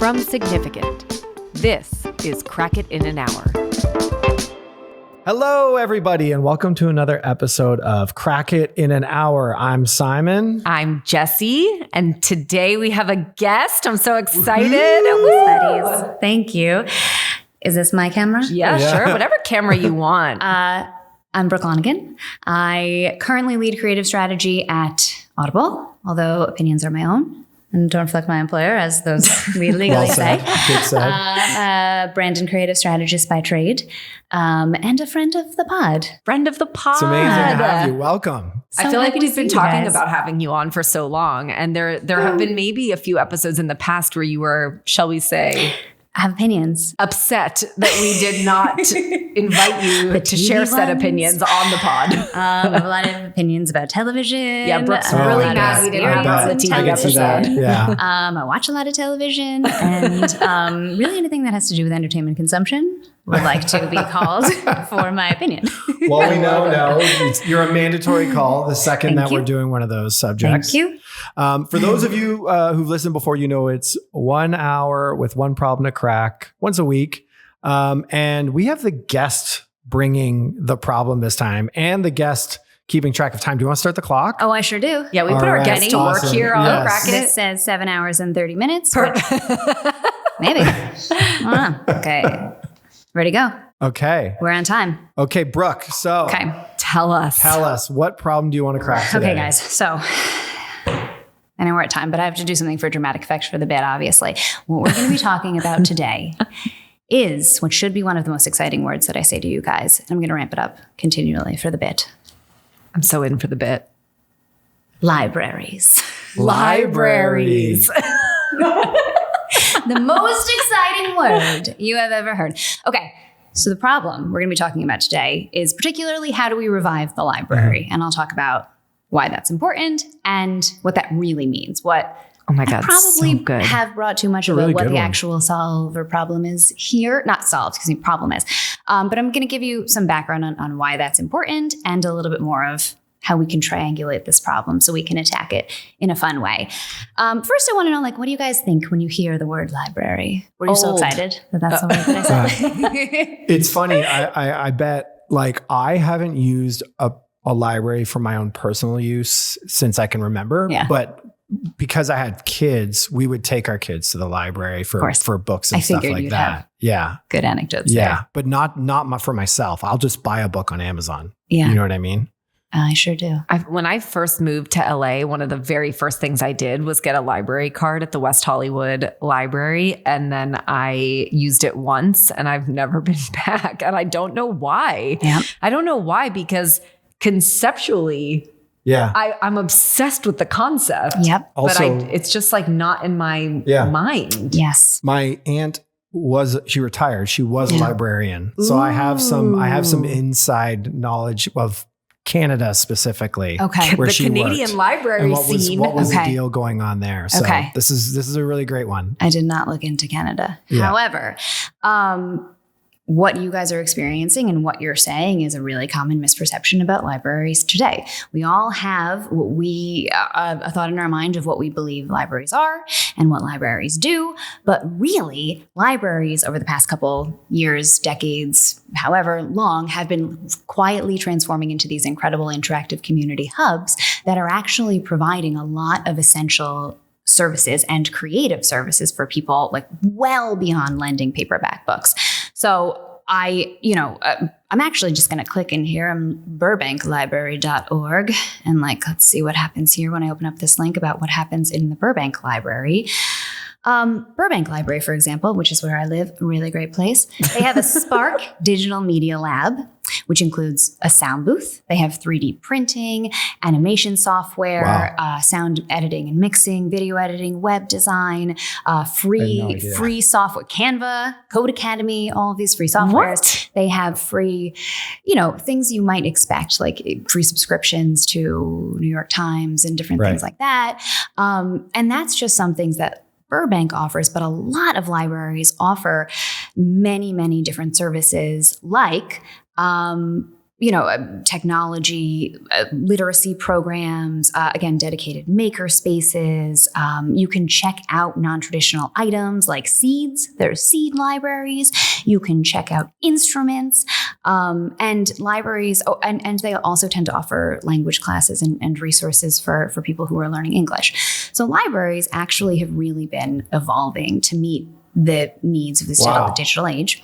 From Significant, this is Crack It in an Hour. Hello, everybody, and welcome to another episode of Crack It in an Hour. I'm Simon. I'm Jessie, and today we have a guest. I'm so excited. Buddies. Thank you. Is this my camera? Yeah, sure. Whatever camera you want. I'm Brooke Lonegan. I currently lead creative strategy at Audible, although opinions are my own and don't reflect my employer, as those we legally say. Good said. Brand and creative strategist by trade, and a friend of the pod. Friend of the pod. It's amazing to have you. Welcome. I feel like we've been talking guys. about having you on for so long, and there have been maybe a few episodes in the past where you were, shall we say, I have opinions. upset that we did not invite you to TV share said ones. opinions on the pod. I have a lot of opinions about television. Yeah, Brooke's Oh, really I mad bet. we didn't I have bet. the TV I can see that. episode. Yeah. I watch a lot of television, and really anything that has to do with entertainment consumption would like to be called for my opinion. Well, we know you're a mandatory call the second Thank that we're you. doing one of those subjects. Thank you. For those of you who've listened before, you know it's 1 hour with one problem to crack once a week. And we have the guest bringing the problem this time and the guest keeping track of time. Do you want to start the clock? Oh, I sure do. Yeah, we All put our right. guests to work Awesome. here on Yes. Crack It It. says 7 hours and 30 minutes. Maybe. I don't know. Okay. Ready to go. Okay. We're on time. Okay, Brooke. So Okay. Tell us. what problem do you want to crack today? Okay, guys. So I know we're at time, but I have to do something for dramatic effect for the bit, obviously. What we're going to be talking about today is what should be one of the most exciting words that I say to you guys. And I'm going to ramp it up continually for the bit. I'm so in for the bit. Libraries. Libraries. The most exciting word you have ever heard. Okay. So the problem we're going to be talking about today is particularly how do we revive the library? And I'll talk about why that's important and what that really means. What Oh my I God, probably so good. have brought too much about really what good the one. actual solve or problem is here. Not solved, because the problem is. But I'm going to give you some background on why that's important and a little bit more of how we can triangulate this problem so we can attack it in a fun way. First, I want to know, what do you guys think when you hear the word library? Were you so Old. excited that that's the word that I said? It's funny. I bet I haven't used a library for my own personal use since I can remember. Yeah. But because I had kids, we would take our kids to the library for course. books and I stuff figured like you'd that. have Yeah. Good anecdotes Yeah. there. But not for myself. I'll just buy a book on Amazon. Yeah, You know what I mean? I sure do. When I first moved to LA, one of the very first things I did was get a library card at the West Hollywood Library. And then I used it once and I've never been back. And I don't know why. Yep. I don't know why, because conceptually, Yeah. I'm obsessed with the concept. Yep. Also, but it's just not in my Yeah. mind. Yes. my aunt she retired. She was a librarian. So I have some Ooh. inside knowledge of Canada specifically. Okay. Where The she Canadian worked. library And scene. what was the Okay. deal going on there? So Okay. this is a really great one. I did not look into Canada. Yeah. However, what you guys are experiencing and what you're saying is a really common misperception about libraries today. We all have what a thought in our mind of what we believe libraries are and what libraries do. But really, libraries over the past couple years, decades, however long, have been quietly transforming into these incredible interactive community hubs that are actually providing a lot of essential services and creative services for people well beyond lending paperback books. So I'm actually just going to click in here. I'm burbanklibrary.org and let's see what happens here when I open up this link about what happens in the Burbank Library. Burbank Library, for example, which is where I live, a really great place. They have a Spark digital media lab, which includes a sound booth. They have 3D printing, animation software, sound editing and mixing, video editing, web design, free software, Canva, Code Academy, all of these free softwares. What? They have free, things you might expect, like free subscriptions to New York Times and different things like that. And that's just some things that Burbank offers, but a lot of libraries offer many, many different services like technology, literacy programs, again, dedicated maker spaces. You can check out non-traditional items like seeds. There's seed libraries. You can check out instruments, and libraries. Oh, and they also tend to offer language classes and resources for people who are learning English. So libraries actually have really been evolving to meet the needs of this digital age,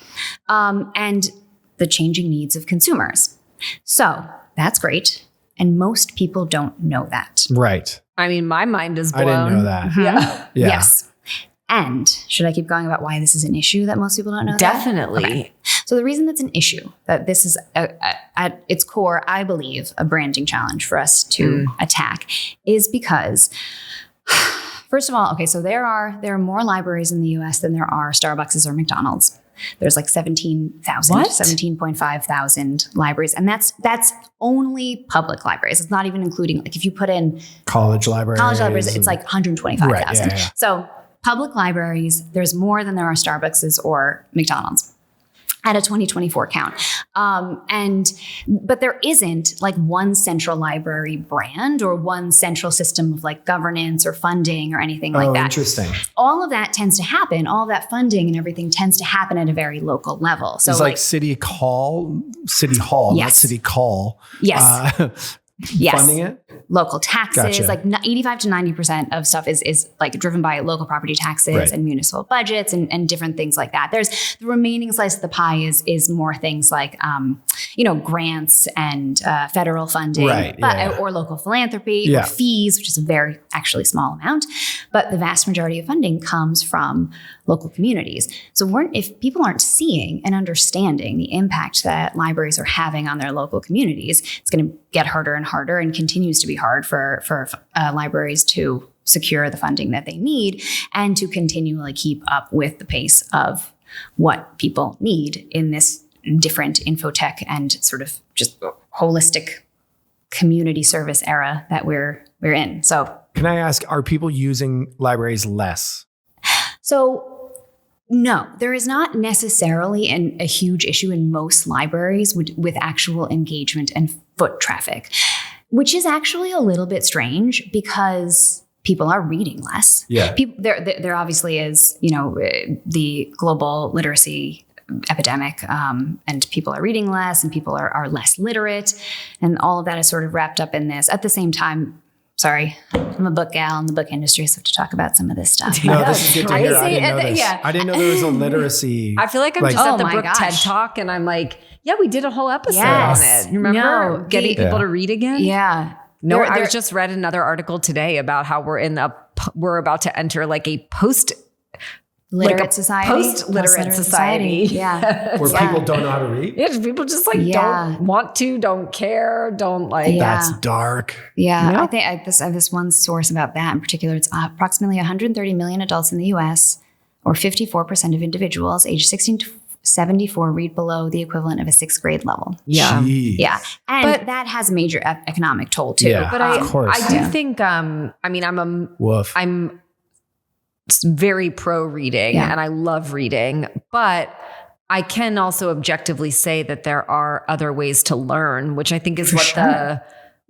and the changing needs of consumers. So that's great. And most people don't know that. Right. I mean, my mind is blown. I didn't know that. Yeah. Yes. And should I keep going about why this is an issue that most people don't know? Definitely. Okay. So the reason that's an issue, that this is at its core, I believe, a branding challenge for us to attack, is because first of all, okay, so there are more libraries in the US than there are Starbucks or McDonald's. There's like 17.5 thousand libraries. And that's only public libraries. It's not even including, like if you put in college libraries, it's like 125,000. Right, yeah. So public libraries, there's more than there are Starbucks or McDonald's at a 2024 count. But there isn't like one central library brand or one central system of like governance or funding or anything like that. Interesting. All of that tends to happen. All that funding and everything tends to happen at a very local level. So it's like City Hall, yes. not City Call. Yes. Yes. Funding it? Local taxes, Gotcha. like 85 to 90% of stuff is like driven by local property taxes Right. and municipal budgets and different things like that. There's the remaining slice of the pie is more things like, grants and federal funding, Right, yeah. or local philanthropy Yeah. or fees, which is a very actually small amount. But the vast majority of funding comes from local communities. So if people aren't seeing and understanding the impact that libraries are having on their local communities, it's going to get harder and harder and continues to be hard for libraries to secure the funding that they need and to continually keep up with the pace of what people need in this different infotech and sort of just holistic community service era that we're in. So Can I ask, are people using libraries less? So no, there is not necessarily a huge issue in most libraries with actual engagement and foot traffic, which is actually a little bit strange because people are reading less. Yeah. There obviously is, the global literacy epidemic, and people are reading less and people are less literate, and all of that is sort of wrapped up in this. At the same time, sorry, I'm a book gal in the book industry, so I have to talk about some of this stuff. No, this is good to hear. I Crazy. didn't know this. Yeah. I didn't know there was a literacy. I feel like I'm just Oh at the my Brooke TED gosh. Talk and I'm like, yeah, we did a whole episode Yes. on it. You remember No, getting the- people to read again? Yeah. No, I There- just read another article today about how we're about to enter like a Literate society. post-literate society. Yeah. Where Yeah. people don't know how to read? Yeah, people just like Yeah. don't want to, don't care, don't like. Yeah. That's dark. Yeah, Yeah. I think I have this one source about that in particular. It's approximately 130 million adults in the U.S., or 54% of individuals aged 16 to 74 read below the equivalent of a sixth grade level. Yeah. Jeez. Yeah, and But- that has a major economic toll too. Yeah. But Of course. I do Yeah. think, Woof. I'm very pro reading Yeah. and I love reading, but I can also objectively say that there are other ways to learn, which I think is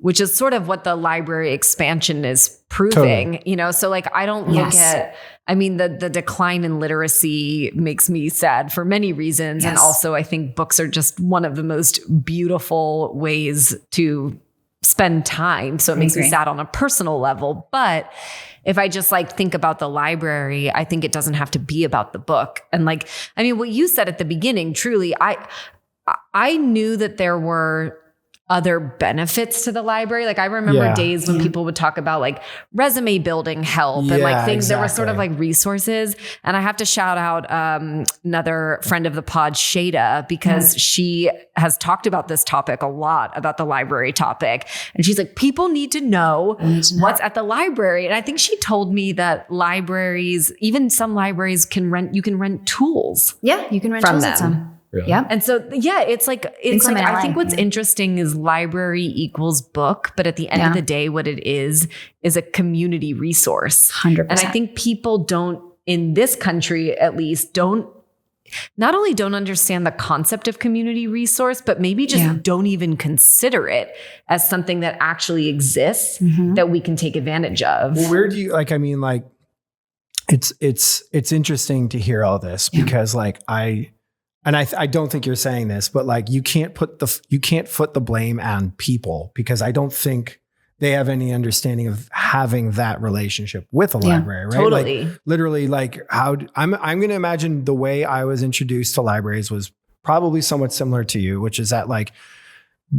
which is sort of what the library expansion is proving, So like, I don't look Yes. at, the decline in literacy makes me sad for many reasons. And Yes. also I think books are just one of the most beautiful ways to spend time. So it makes me agree. sad on a personal level. But if I just like think about the library, I think it doesn't have to be about the book. And what you said at the beginning, truly, I knew that there were other benefits to the library. Like I remember Yeah. days when people would talk about like resume building help and like Yeah, things that were sort of exactly. like resources. And I have to shout out another friend of the pod, Shada, because she has talked about this topic a lot, about the library topic. And she's like, people need to know what's at the library. And I think she told me that libraries, even some libraries you can rent tools. Yeah, you can rent From tools at them. some. Really? Yeah. And so, yeah, I think LA, what's yeah. interesting is library equals book, but at the end of Yeah. the day, what it is a community resource. 100%. And I think people don't, in this country at least, don't not only don't understand the concept of community resource, but maybe just don't even consider it as something that actually exists that we can take advantage of. Well, where do you it's interesting to hear all this because I don't think you're saying this, but like you can't foot the blame on people because I don't think they have any understanding of having that relationship with a library, right? Totally. Like literally like I'm going to imagine the way I was introduced to libraries was probably somewhat similar to you, which is that like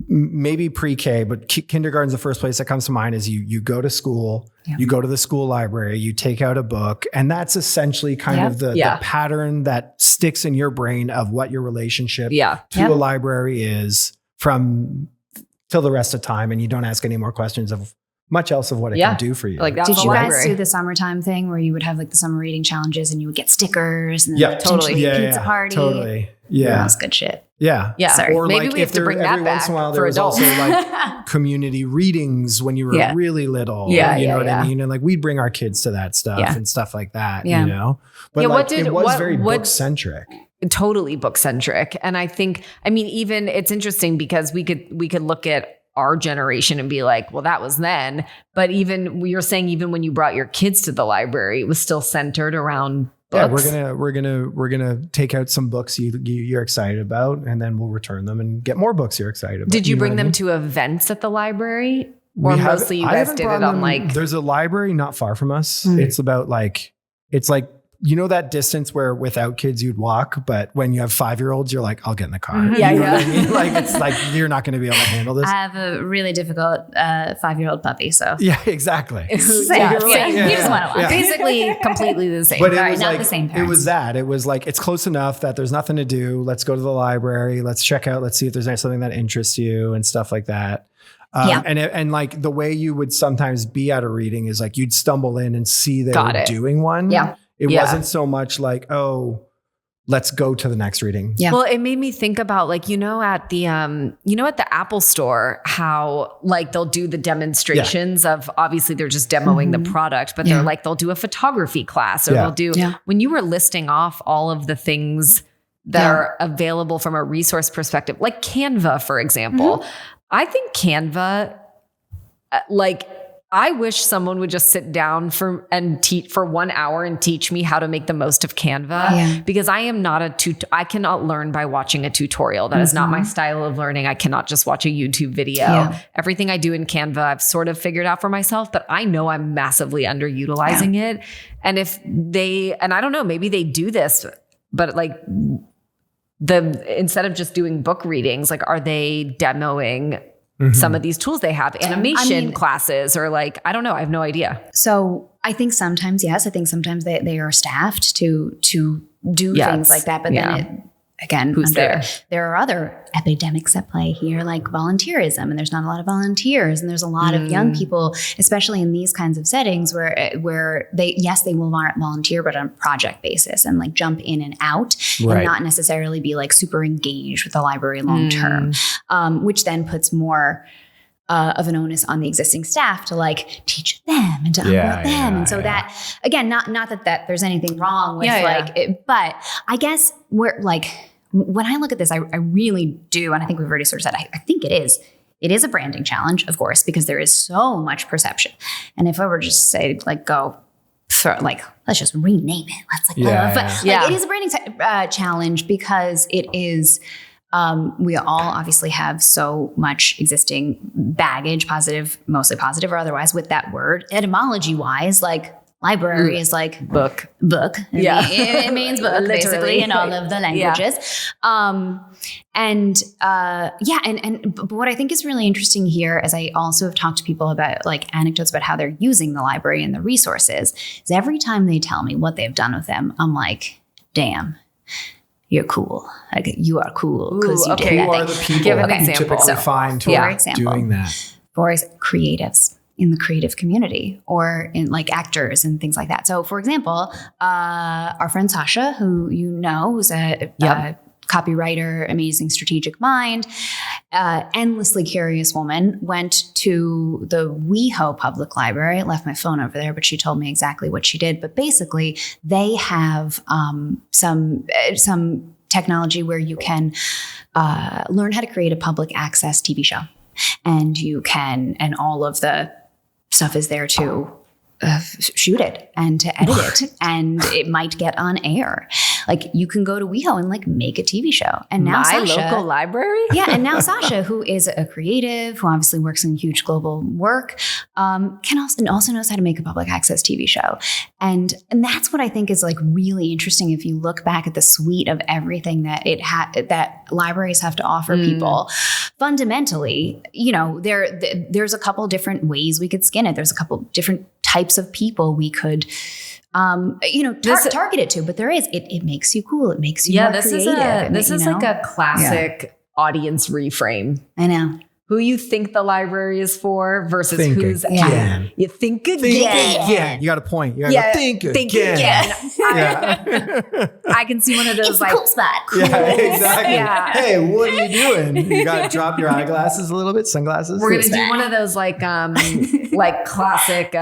maybe pre-K, but kindergarten's the first place that comes to mind is you go to school, you go to the school library, you take out a book, and that's essentially kind of the pattern that sticks in your brain of what your relationship to a library is from till the rest of time, and you don't ask any more questions of much else of what it can do for you. Like that's Did you guys do the summertime thing where you would have like the summer reading challenges and you would get stickers and then potentially pizza party? Totally. Yeah. That's good shit. Yeah. Yeah. Sorry. Or maybe like we have to bring that every back once in a while there for was adults. also like community readings when you were really little. You know what I mean? And like we'd bring our kids to that stuff and stuff like that, you know? But like, it was very book centric. Totally book centric. And I think, I mean, even it's interesting because we could look at our generation and be like, well, that was then. But even you're saying, even when you brought your kids to the library, it was still centered around books. Yeah, we're gonna take out some books you're excited about, and then we'll return them and get more books you're excited about. Did you bring them to events at the library? Or mostly you guys did it on like... There's a library not far from us. It's about like, it's like, you know that distance where without kids you'd walk, but when you have 5-year-olds, you're like, I'll get in the car. Yeah, you know what I mean? Like it's like you're not going to be able to handle this. I have a really difficult 5-year-old puppy, so yeah, exactly. He just want to walk. Basically, completely the same. But Sorry, it was not like the same it parents. was that. It was like it's close enough that there's nothing to do. Let's go to the library. Let's check out. Let's see if there's something that interests you and stuff like that. And like the way you would sometimes be at a reading is like you'd stumble in and see they were doing one. Yeah. It wasn't so much like, oh, let's go to the next reading. Yeah. Well, it made me think about like, at the Apple store, how like they'll do the demonstrations of obviously they're just demoing the product, but they're like, they'll do a photography class or they'll do, when you were listing off all of the things that are available from a resource perspective, like Canva, for example, I think Canva, I wish someone would just sit down and teach for 1 hour and teach me how to make the most of Canva because I am not I cannot learn by watching a tutorial. That is not my style of learning. I cannot just watch a YouTube video. Yeah. Everything I do in Canva, I've sort of figured out for myself, but I know I'm massively underutilizing it. And and I don't know, maybe they do this, but like instead of just doing book readings, like are they demoing some of these tools they have, animation classes, or like, I don't know. I have no idea. So I think sometimes, yes, I think sometimes they are staffed to do things like that. But then there are other epidemics at play here, like volunteerism, and there's not a lot of volunteers, and there's a lot of young people, especially in these kinds of settings where they will volunteer, but on a project basis and like jump in and out and not necessarily be like super engaged with the library long term, which then puts more of an onus on the existing staff to like teach them and to unload them. And so that, again, not that there's anything wrong with it, but I guess we're like, when I look at this, I really do. And I think we've already sort of said, I think it is a branding challenge, of course, because there is so much perception. And if I were just say like, go for like, let's just rename it. Let's like, it is a branding challenge because it is, we all obviously have so much existing baggage, positive, mostly positive or otherwise, with that word. Etymology wise, like library is like book. It means book basically in all of the languages. But what I think is really interesting here, as I also have talked to people about like anecdotes about how they're using the library and the resources, is every time they tell me what they've done with them, I'm like, damn. You're cool. Like you are cool because you did that. Who are the people that you typically find who are doing that? For creatives in the creative community or in like actors and things like that. So for example, our friend Sasha, who you know, who's a copywriter, amazing strategic mind, endlessly curious woman, went to the WeHo Public Library. I left my phone over there, but she told me exactly what she did. But basically, they have some technology where you can learn how to create a public access TV show. And you can, and all of the stuff is there to shoot it and to edit it, and it might get on air. Like you can go to WeHo and like make a TV show. And now My Sasha, local library? yeah, and now Sasha, who is a creative, who obviously works in huge global work, can also knows how to make a public access TV show. And that's what I think is like really interesting if you look back at the suite of everything that that libraries have to offer people. Fundamentally, you know, there's a couple different ways we could skin it. There's a couple different types of people we could target it to, but it makes you cool. It makes you more creative. This is like a classic audience reframe. I know. Who you think the library is for versus Think who's again. You think again. Think again. You got a point. You got to think again. Yeah. I can see one of those It's like a cool spot. Cool. Yeah, exactly. Yeah. Hey, what are you doing? You got to drop your eyeglasses a little bit, sunglasses. we're gonna do one of those like classic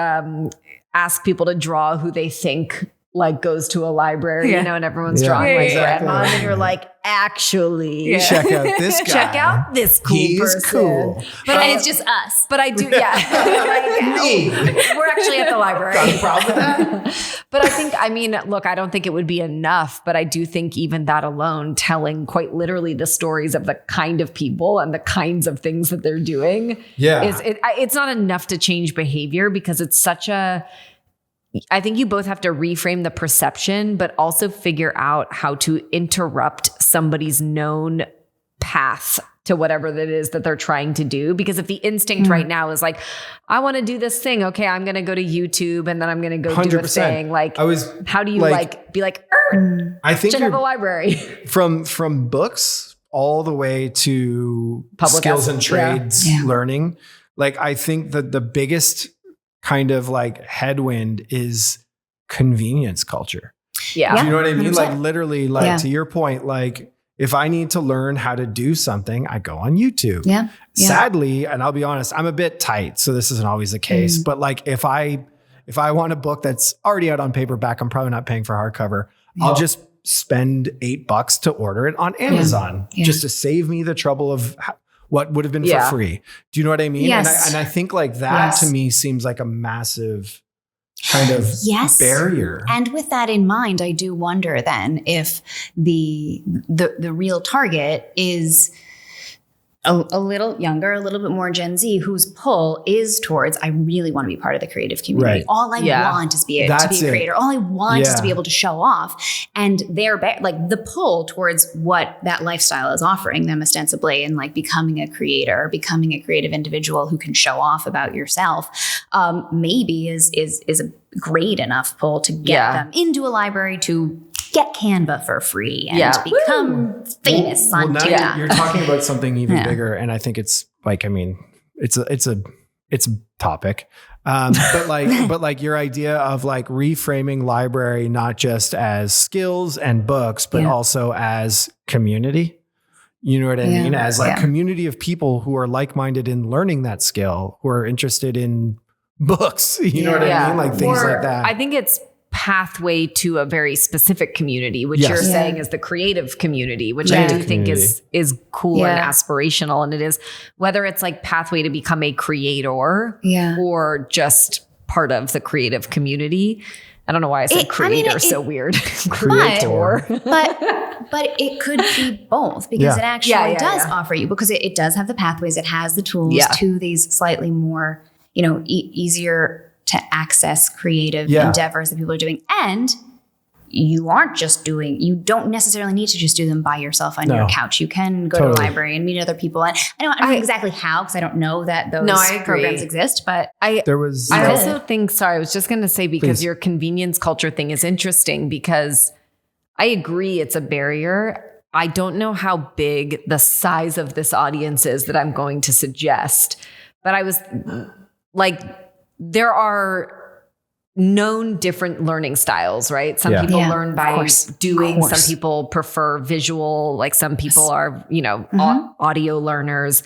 ask people to draw who they think like goes to a library, you know, and everyone's drawing like grandma, and you're like, actually, check out this guy. check out this cool He's person. cool. But it's just us. But I do, Me. We're actually at the library. Got a problem with that? But I think, look, I don't think it would be enough, but I do think even that alone, telling quite literally the stories of the kind of people and the kinds of things that they're doing, it's not enough to change behavior, because it's such I think you both have to reframe the perception, but also figure out how to interrupt somebody's known path to whatever that is that they're trying to do. Because if the instinct right now is like, I want to do this thing. Okay, I'm going to go to YouTube and then I'm going to go 100%. Do a thing. Like, how do you be like, I think check out the library. From books all the way to public skills and trades learning. Like, I think that the biggest kind of like headwind is convenience culture. Yeah. Do you know what I mean? 100%. Like literally, like to your point, like if I need to learn how to do something, I go on YouTube. Yeah. Sadly, and I'll be honest, I'm a bit tight, so this isn't always the case. But like if I want a book that's already out on paperback, I'm probably not paying for hardcover. I'll just spend $8 to order it on Amazon just to save me the trouble of what would have been for free. Do you know what I mean? Yes. And I think like that to me seems like a massive kind of barrier. And with that in mind, I do wonder then if the real target is a little younger, a little bit more Gen Z, whose pull is towards, I really want to be part of the creative community. Right. All I want is to be a creator. All I want is to be able to show off. And they're like the pull towards what that lifestyle is offering them ostensibly, and like becoming a creator, becoming a creative individual who can show off about yourself, maybe is a great enough pull to get them into a library, to get Canva for free and become famous on now TikTok. You're talking about something even bigger, and I think it's like, it's a topic, but like your idea of like reframing library not just as skills and books, but also as community. You know what I mean? As like community of people who are like-minded in learning that skill, who are interested in books. You know what I mean? Like things like that. I think it's pathway to a very specific community, which you're saying is the creative community, which I do think is cool and aspirational. And it is, whether it's like pathway to become a creator or just part of the creative community. I don't know why I said creator so weird. Creator. But it could be both, because it actually does offer you, because it does have the pathways, it has the tools to these slightly more, easier to access creative endeavors that people are doing. And you don't necessarily need to just do them by yourself on your couch. You can go to a library and meet other people. And I don't know exactly how, because I don't know that those programs exist, but I also think, I was just going to say, because your convenience culture thing is interesting, because I agree it's a barrier. I don't know how big the size of this audience is that I'm going to suggest, but I was like, there are known different learning styles, right? Some people learn by doing, some people prefer visual, like some people are, audio learners.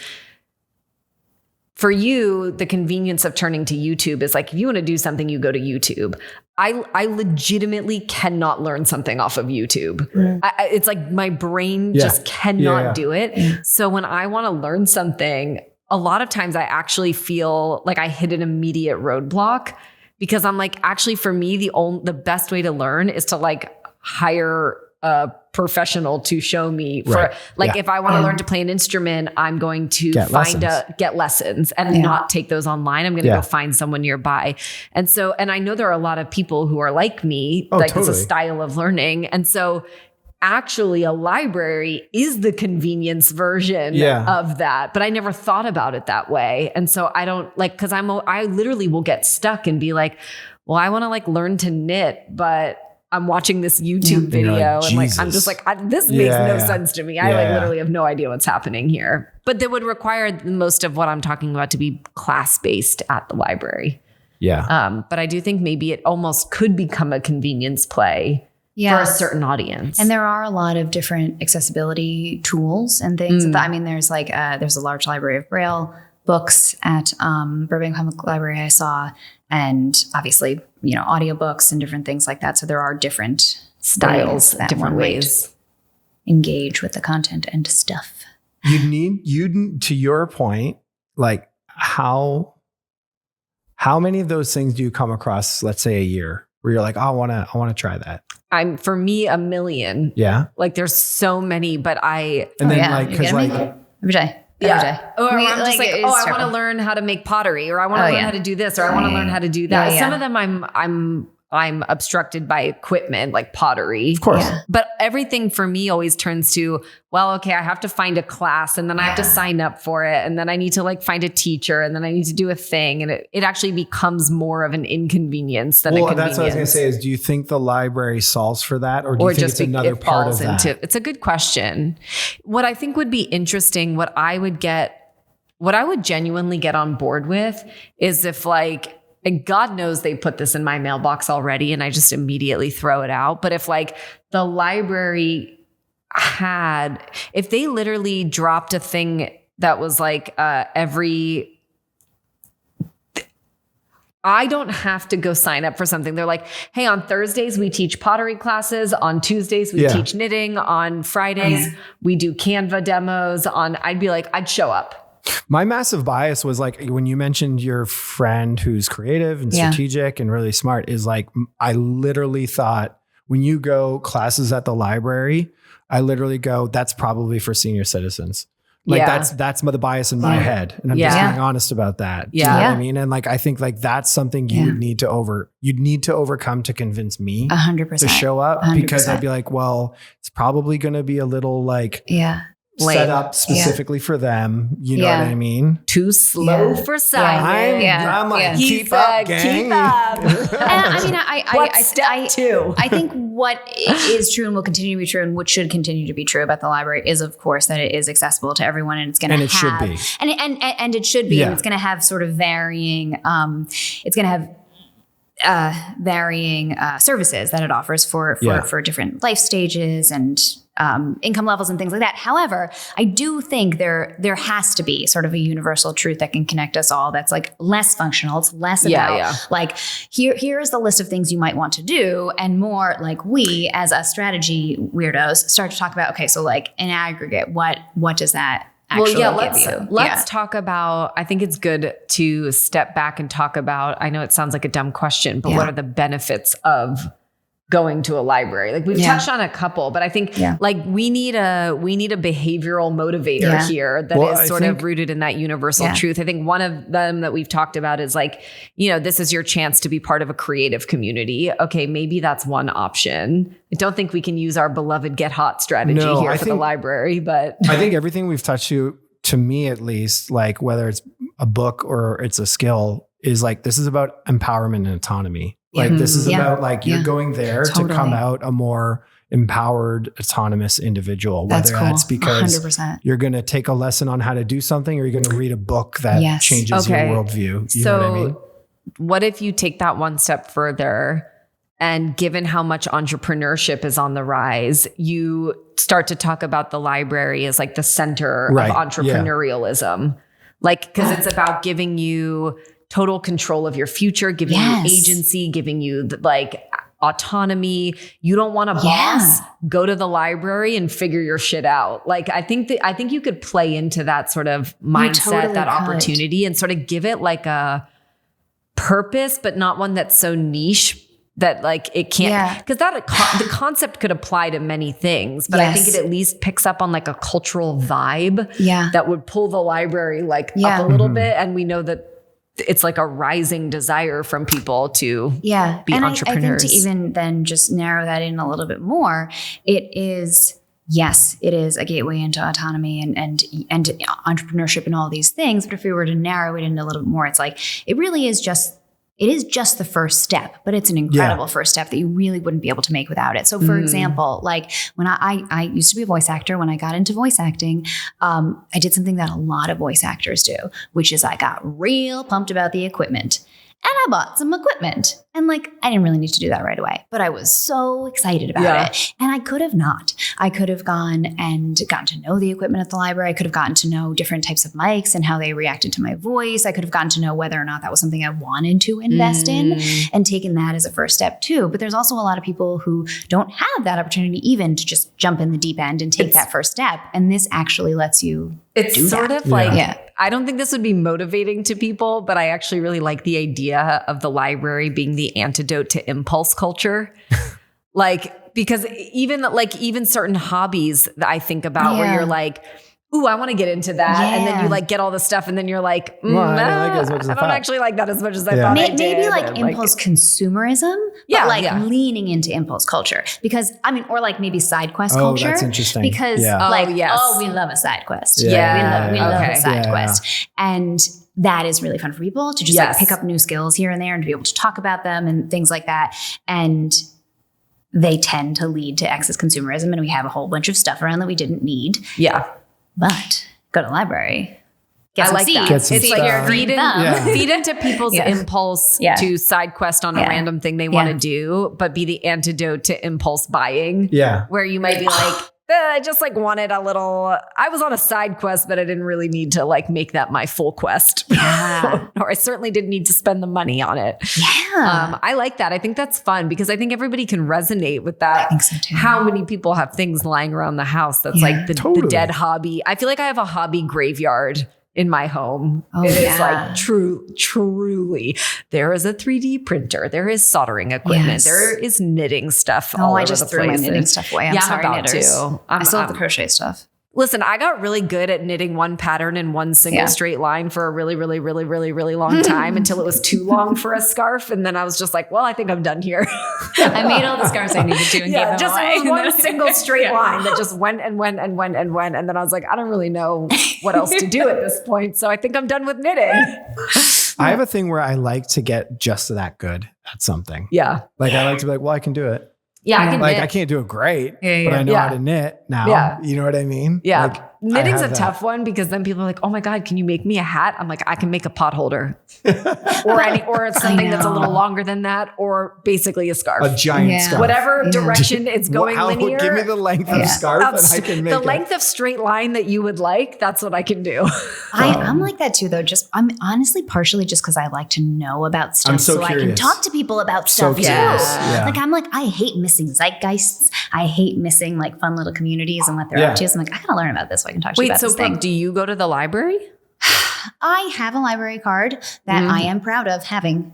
For you, the convenience of turning to YouTube is like, if you want to do something, you go to YouTube. I legitimately cannot learn something off of YouTube. It's like my brain just cannot do it. So when I want to learn something, a lot of times I actually feel like I hit an immediate roadblock, because I'm like, actually for me, the best way to learn is to like hire a professional to show me for if I want to learn to play an instrument, I'm going to get lessons and not take those online. I'm going to go find someone nearby. And so, and I know there are a lot of people who are like me, it's a style of learning. And so actually a library is the convenience version of that, but I never thought about it that way. And so I don't cause I literally will get stuck and be like, well, I want to learn to knit, but I'm watching this YouTube video and I'm just like, this makes no sense to me. I literally have no idea what's happening here. But that would require most of what I'm talking about to be class-based at the library. Yeah. But I do think maybe it almost could become a convenience play for a certain audience. And there are a lot of different accessibility tools and things. There's there's a large library of Braille books at Burbank Public Library I saw, and obviously, audiobooks and different things like that. So there are different styles, different ways engage with the content and stuff. You to your point, how many of those things do you come across, let's say a year, where you're like, oh, I want to try that? For me, a million. Yeah. There's so many, but every day. Or I'm just I want to learn how to make pottery, or I want to learn how to do this, or I want to learn how to do that. Some of them I'm obstructed by equipment like pottery. Of course. But everything for me always turns to, well, okay, I have to find a class, and then I have to sign up for it, and then I need to find a teacher, and then I need to do a thing. And it actually becomes more of an inconvenience than a convenience. That's what I was going to say is, do you think the library solves for that? Or do you think it's another part of that? It's a good question. What I think would be interesting, what I would genuinely get on board with is if and God knows they put this in my mailbox already and I just immediately throw it out. But if the library if they literally dropped a thing that was I don't have to go sign up for something. They're like, hey, on Thursdays, we teach pottery classes. On Tuesdays, we teach knitting. On Fridays, we do Canva demos. I'd be like, I'd show up. My massive bias was when you mentioned your friend who's creative and strategic and really smart is I literally thought when you go classes at the library, I literally go, that's probably for senior citizens. That's the bias in my head. And I'm just being honest about that. Yeah. You know what I mean? And I think that's something you'd need to overcome to convince me 100% to show up 100%. Because I'd be like, well, it's probably going to be a little set up specifically for them. You know what I mean? Too slow for science. I'm like, keep up, gang. Keep up. I think what is true and will continue to be true and what should continue to be true about the library is, of course, that it is accessible to everyone, and it's going to have, should be. And it should be, and it's going to have sort of varying, varying services that it offers for different life stages and income levels and things like that. However, I do think there has to be sort of a universal truth that can connect us all. That's less functional. It's less about here is the list of things you might want to do, and more we as a strategy weirdos start to talk about, okay, so in aggregate, what does that actually give you? Let's talk about, I think it's good to step back and talk about, I know it sounds like a dumb question, but what are the benefits of going to a library? We've touched on a couple, but I think we need a behavioral motivator here that is sort of rooted in that universal truth. I think one of them that we've talked about is this is your chance to be part of a creative community. Okay, maybe that's one option. I don't think we can use our beloved get hot strategy here for the library, but I think everything we've touched to me at least, whether it's a book or it's a skill, is this is about empowerment and autonomy. This is about you're going there to come out a more empowered, autonomous individual, whether that's because 100%. You're going to take a lesson on how to do something, or you're going to read a book that changes your worldview. You know what I mean? what if you take that one step further, and given how much entrepreneurship is on the rise, you start to talk about the library as like the center of entrepreneurialism. Like, because it's about giving you total control of your future, giving you agency, giving you like autonomy. You don't want a boss. Go to the library and figure your shit out. Like, I think you could play into that sort of mindset, that opportunity, and sort of give it like a purpose, but not one that's so niche that like it can't, because the concept could apply to many things, but I think it at least picks up on like a cultural vibe that would pull the library like up a little bit. And we know that it's like a rising desire from people to be entrepreneurs. I think to even then just narrow that in a little bit more, it is a gateway into autonomy and entrepreneurship and all these things. But if we were to narrow it in a little bit more, it's like, it is just the first step, but it's an incredible first step that you really wouldn't be able to make without it. So for example, like when I used to be a voice actor, when I got into voice acting, I did something that a lot of voice actors do, which is I got real pumped about the equipment. And I bought some equipment. And like, I didn't really need to do that right away, but I was so excited about it. And I could have not. I could have gone and gotten to know the equipment at the library. I could have gotten to know different types of mics and how they reacted to my voice. I could have gotten to know whether or not that was something I wanted to invest in and taken that as a first step too. But there's also a lot of people who don't have that opportunity even to just jump in the deep end and take that first step. And this actually lets you do sort that. of like, I don't think this would be motivating to people, but I actually really like the idea of the library being the antidote to impulse culture. Like, because even certain hobbies that I think about where you're like, ooh, I want to get into that. And then you like get all the stuff and then you're like, I don't like it as much as I don't thought. actually like that as much as I thought I did. Maybe like impulse consumerism, but leaning into impulse culture. Because or like maybe side quest culture. That's interesting. Because we love a side quest. We love a side quest. And that is really fun for people to just like pick up new skills here and there and to be able to talk about them and things like that. And they tend to lead to excess consumerism. And we have a whole bunch of stuff around that we didn't need. Yeah. But go to the library. I like that. It's like feed into people's impulse to side quest on a random thing they want to do, but be the antidote to impulse buying. Yeah. Where you might be like, I just like wanted a little, I was on a side quest, but I didn't really need to like make that my full quest. Yeah. Or I certainly didn't need to spend the money on it. Yeah. I like that. I think that's fun because I think everybody can resonate with that. I think so too. How many people have things lying around the house that's like the dead hobby. I feel like I have a hobby graveyard in my home. It is like truly. There is a 3D printer. There is soldering equipment. Yes. There is knitting stuff all over the place. I just threw my knitting stuff away. I'm sorry, knitters. I still have the crochet stuff. Listen, I got really good at knitting one pattern in one single straight line for a really, really, really, really, really long time until it was too long for a scarf. And then I was just like, well, I think I'm done here. I made all the scarves I needed to and gave them just away. One single straight line that just went and went and went and went. And then I was like, I don't really know what else to do at this point. So I think I'm done with knitting. I have a thing where I like to get just that good at something. Yeah. Like I like to be like, well, I can do it. Yeah, I can knit. I can't do it great, but I know how to knit now. Yeah. You know what I mean? Yeah. Like, knitting's a tough one because then people are like, oh my God, can you make me a hat? I'm like, I can make a pot holder or something that's a little longer than that, or basically a scarf. A giant scarf. Whatever direction it's going linear. Give me the length of scarf and I can make the length of straight line that you would like. That's what I can do. I'm like that too, though. I'm honestly partially just because I like to know about stuff. I'm so curious. I can talk to people about stuff too. Yeah. Like I'm like, I hate missing zeitgeists. I hate missing like fun little communities and what they're up to. So I'm like, I gotta learn about this so I can talk to you about this thing. Brooke, do you go to the library? I have a library card that I am proud of having.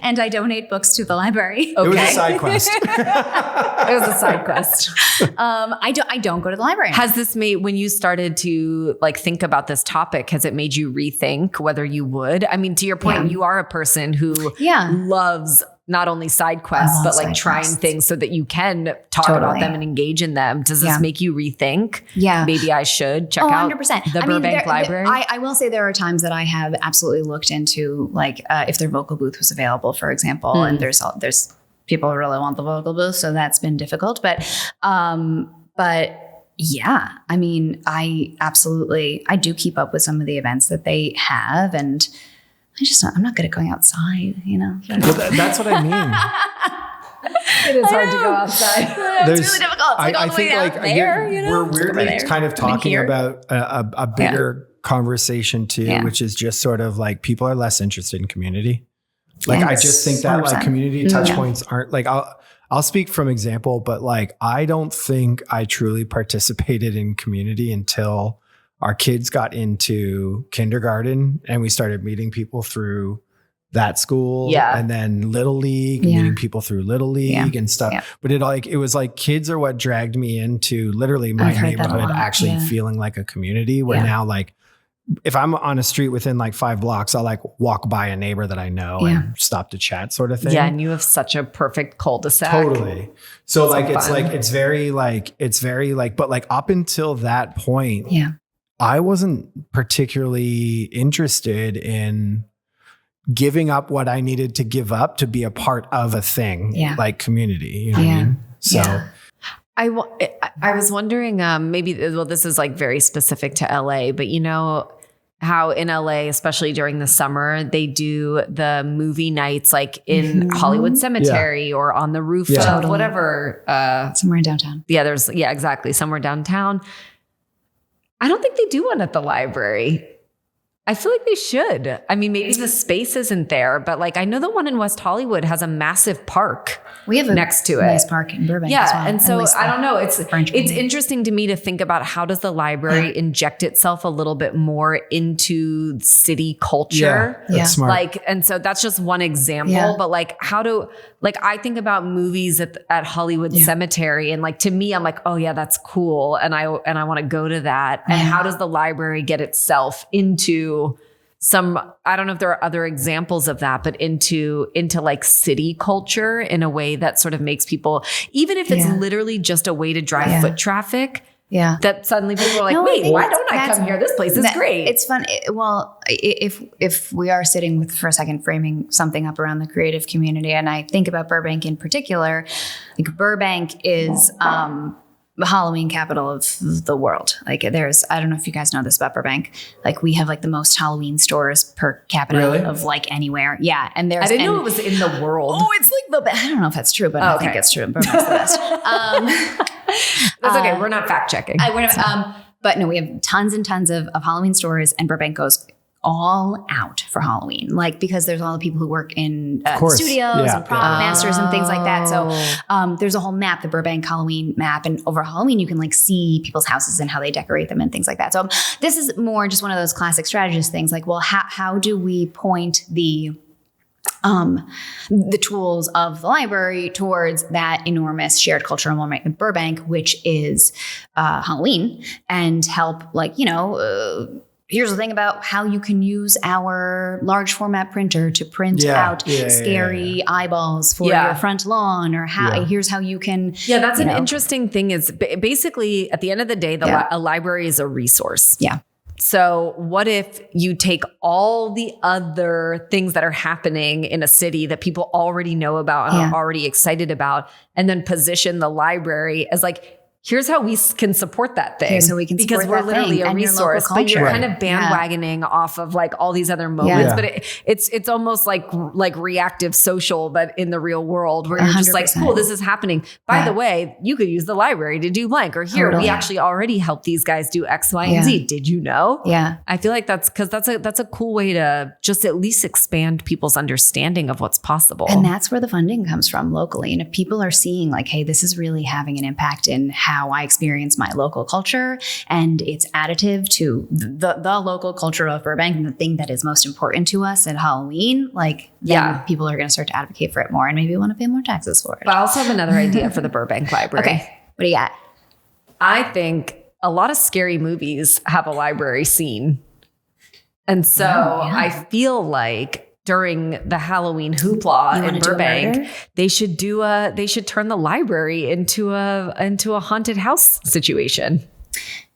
And I donate books to the library. Okay. It was a side quest. It was a side quest. I don't go to the library. Has this made, when you started to like think about this topic, has it made you rethink whether you would? I mean, to your point, you are a person who loves not only side quests, but like trying things so that you can talk about them and engage in them. Does this make you rethink? Yeah. Maybe I should check out 100%. the Burbank Library? I will say there are times that I have absolutely looked into like if their vocal booth was available, for example, and there's people who really want the vocal booth. So that's been difficult. But yeah, I mean, I do keep up with some of the events that they have, and I'm not good at going outside, you know? Well, that's what I mean. It is hard to go outside. It's really difficult. It's like all the way out there, you know? We're weirdly kind of talking about a bigger conversation too, which is just sort of like people are less interested in community. Like, I just think that 100%. Like community touch points aren't like, I'll speak from example, but like, I don't think I truly participated in community until our kids got into kindergarten and we started meeting people through that school. Yeah. And then Little League, meeting people through Little League and stuff. Yeah. But it was like kids are what dragged me into literally my neighborhood actually feeling like a community where now like, if I'm on a street within like 5 blocks, I'll like walk by a neighbor that I know and stop to chat sort of thing. Yeah. And you have such a perfect cul-de-sac. Totally. So like, it's very like, but like up until that point, I wasn't particularly interested in giving up what I needed to give up to be a part of a thing like community. You know what I mean? So I was wondering, this is like very specific to LA, but you know how in LA, especially during the summer, they do the movie nights like in Hollywood Cemetery or on the roof of whatever. Somewhere in downtown. Exactly. Somewhere downtown. I don't think they do one at the library. I feel like they should. I mean, maybe the space isn't there, but like I know the one in West Hollywood has a massive park. We have next to nice park in Burbank. Yeah, as well. and so I don't know. It's interesting to me to think about how does the library inject itself a little bit more into city culture. Yeah, that's smart. Like, and so that's just one example. But like, I think about movies at Hollywood Cemetery, and like to me, I'm like, oh yeah, that's cool, and I want to go to that. And how does the library get itself into I don't know if there are other examples of that, but into like city culture in a way that sort of makes people, even if it's literally just a way to drive foot traffic, that suddenly people are like, wait, why don't I come here? This place is great. It's fun. Well, if we are sitting with, for a second, framing something up around the creative community, and I think about Burbank in particular, like Burbank is, the Halloween capital of the world. Like I don't know if you guys know this about Burbank. Like we have like the most Halloween stores per capita of like anywhere. Yeah. And I didn't know it was in the world. Oh, it's like the best. I don't know if that's true, but I think it's true. Burbank's the best. That's okay. We're not fact checking. But no, we have tons and tons of Halloween stores, and Burbank goes all out for Halloween, like because there's all the people who work in studios and prop masters and things like that. So there's a whole map, the Burbank Halloween map, and over Halloween you can like see people's houses and how they decorate them and things like that. So this is more just one of those classic strategist things, like, well, how do we point the tools of the library towards that enormous shared cultural moment in Burbank, which is Halloween, and help, like, you know, here's the thing about how you can use our large format printer to print out scary eyeballs for your front lawn, or here's how you can. Yeah, that's an interesting thing is basically at the end of the day, a library is a resource. Yeah. So what if you take all the other things that are happening in a city that people already know about and are already excited about, and then position the library as like, here's how we can support that thing. Here's how we can because we're literally a resource, but you're kind of bandwagoning off of like all these other moments. But it's almost like reactive social, but in the real world where you're just like, cool, this is happening. By the way, you could use the library to do blank, or here we actually already help these guys do X, Y, and Z. Did you know? Yeah. I feel like that's a cool way to just at least expand people's understanding of what's possible. And that's where the funding comes from locally. And if people are seeing like, hey, this is really having an impact in how I experience my local culture, and it's additive to the local culture of Burbank and the thing that is most important to us at Halloween, like then people are going to start to advocate for it more and maybe want to pay more taxes for it. But I also have another idea for the Burbank Library. Okay. What do you got? I think a lot of scary movies have a library scene. And so I feel like during the Halloween hoopla in Burbank, they should turn the library into a haunted house situation.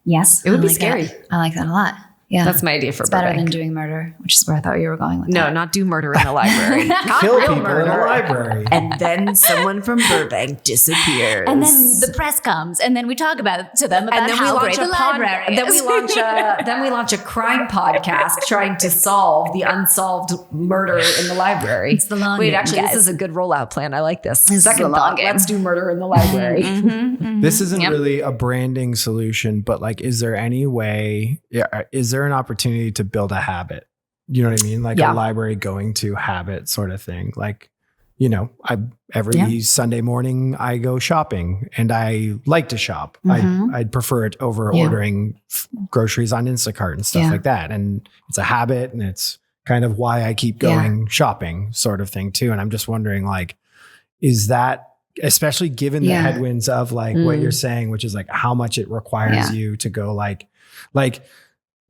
Yes. It would be scary. I like that a lot. Yeah. That's my idea for It's better Burbank. than doing murder, which is where I thought you were going with No, that. not do murder in the library. Not Kill real people murder. in the library. And then someone from Burbank disappears. And then the press comes, and then we talk to them about how great the library is. Then we launch a crime podcast trying to solve the unsolved murder in the library. It's the long Wait, game, actually, guys. this is a good rollout plan. I like this. This is the Second long thought, game. let's do murder in the library. This isn't Yep. really a branding solution, but like, is there any way, is there an opportunity to build a habit? You know what I mean? Like Yeah. a library going to habit sort of thing. Like, you know, every Sunday morning I go shopping and I like to shop. I'd prefer it over ordering groceries on Instacart and stuff like that. And it's a habit and it's kind of why I keep going shopping sort of thing too. And I'm just wondering, like, is that, especially given the headwinds of like what you're saying, which is like how much it requires you to go like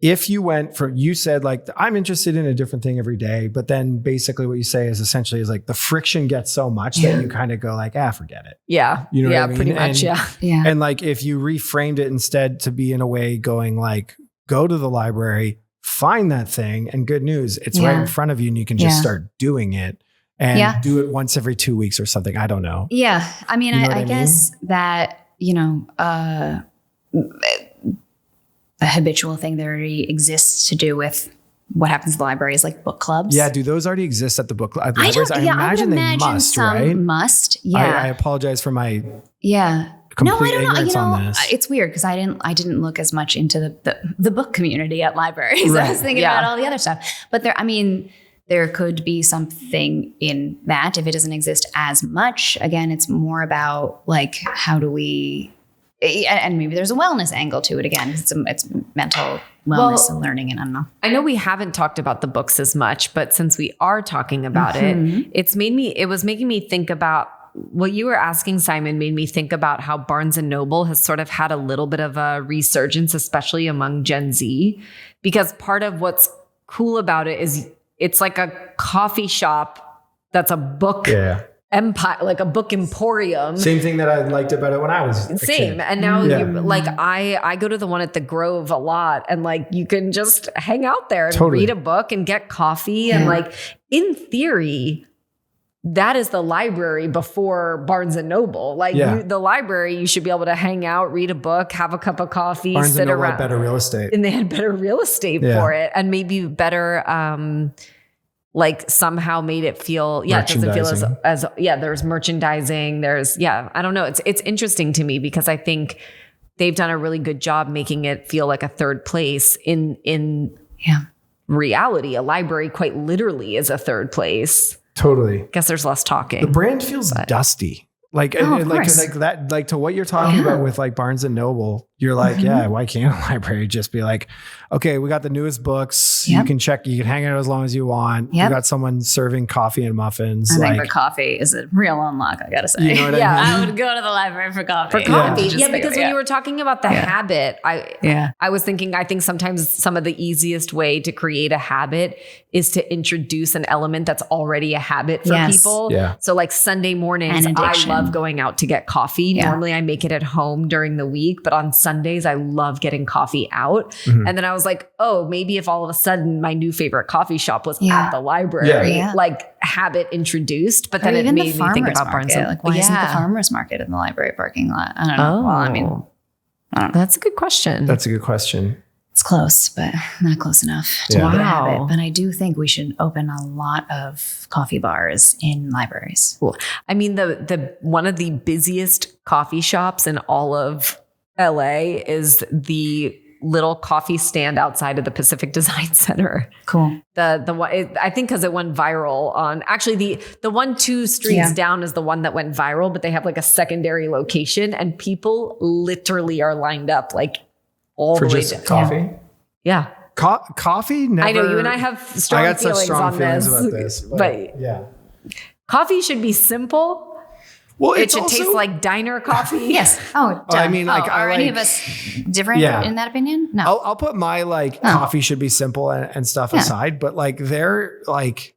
if you went from, you said like, I'm interested in a different thing every day, but then basically what you say is essentially is like the friction gets so much that you kind of go like, forget it. Yeah. You know what I mean? Pretty much. And, And like, if you reframed it instead to be in a way going like, go to the library, find that thing, and good news, it's right in front of you and you can just start doing it and do it once every 2 weeks or something. I don't know. Yeah. I mean, You know what I guess that, you know, a habitual thing that already exists to do with what happens in the library is like book clubs. Yeah. Do those already exist at the book club? I don't, I would imagine they must, some right? must. Yeah. I apologize for my complete ignorance on this. It's weird because I didn't look as much into the book community at libraries. I was thinking about all the other stuff. But there could be something in that if it doesn't exist as much. Again, it's more about like, how do we, and maybe there's a wellness angle to it again. It's mental wellness and learning, and I don't know. I know we haven't talked about the books as much, but since we are talking about it was making me think about what you were asking, Simon, made me think about how Barnes and Noble has sort of had a little bit of a resurgence, especially among Gen Z, because part of what's cool about it is it's like a coffee shop that's a book empire, like a book emporium. Same thing that I liked about it when I was a kid. And now like I go to the one at the Grove a lot, and like you can just hang out there and read a book and get coffee. And like in theory, that is the library before Barnes and Noble. Like the library, you should be able to hang out, read a book, have a cup of coffee, Barnes sit and Noble around. had better real estate. And they had better real estate for it, and maybe better like somehow made it feel, it doesn't feel as there's merchandising. There's, I don't know. It's interesting to me because I think they've done a really good job making it feel like a third place in reality. A library quite literally is a third place. Totally. Guess there's less talking. The brand feels dusty. Like, like that, like to what you're talking about with like Barnes and Noble, you're like, why can't a library just be like, okay, we got the newest books. You can hang out as long as you want. You got someone serving coffee and muffins. I think for coffee is a real unlock, I gotta say. You know what I mean? I would go to the library for coffee. Because when you were talking about the habit, I was thinking, I think sometimes some of the easiest way to create a habit is to introduce an element that's already a habit for people. Yeah. So like Sunday mornings, I love going out to get coffee. Normally I make it at home during the week, but on Sundays I love getting coffee out. And then I was like, oh, maybe if all of a sudden my new favorite coffee shop was at the library, like habit introduced, but then it made me think about Barnes and Noble. Like, why isn't the farmer's market in the library parking lot? I don't know. Well, I mean, that's a good question. That's a good question. It's close, but not close enough to make it a habit. But I do think we should open a lot of coffee bars in libraries. Cool. I mean, the one of the busiest coffee shops in all of LA is the little coffee stand outside of the Pacific Design Center. Cool. The one, I think because it went viral on, actually the one 2 streets down is the one that went viral, but they have like a secondary location and people literally are lined up like all for the way just down. coffee. Yeah. Coffee. Never, I know you and I have strong feelings on this. About this, but coffee should be simple. Well, it should taste like diner coffee. Yes. Oh, I mean, like, are any of us different in that opinion? No. I'll put my like coffee should be simple and stuff aside, but like they're like,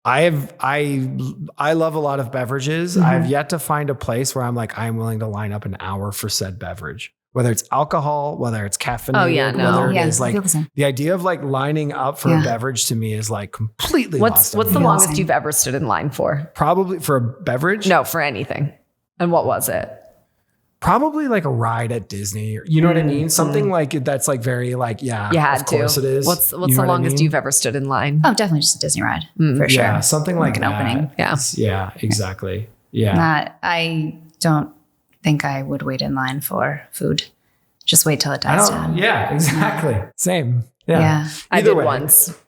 I love a lot of beverages. I've yet to find a place where I'm like, I'm willing to line up an hour for said beverage. whether it's alcohol, whether it's caffeinated, Oh, yeah, no. whether it Yeah, is I like feel the same. the idea of like lining up for a beverage to me is like completely What's lost. the on me. longest you've ever stood in line for? Probably for a beverage? No, for anything. And what was it? Probably like a ride at Disney. You know what I mean? Something like that's like very like, yeah, You had of course to. it is. What's You the know what I longest mean? you've ever stood in line? Oh, definitely just a Disney ride for sure. Yeah, something like an that. opening. Yeah. Yeah, exactly. Yeah. I don't think I would wait in line for food. Just wait till it I dies don't, down. yeah, exactly. Same. Yeah. Yeah. I Either did way. once.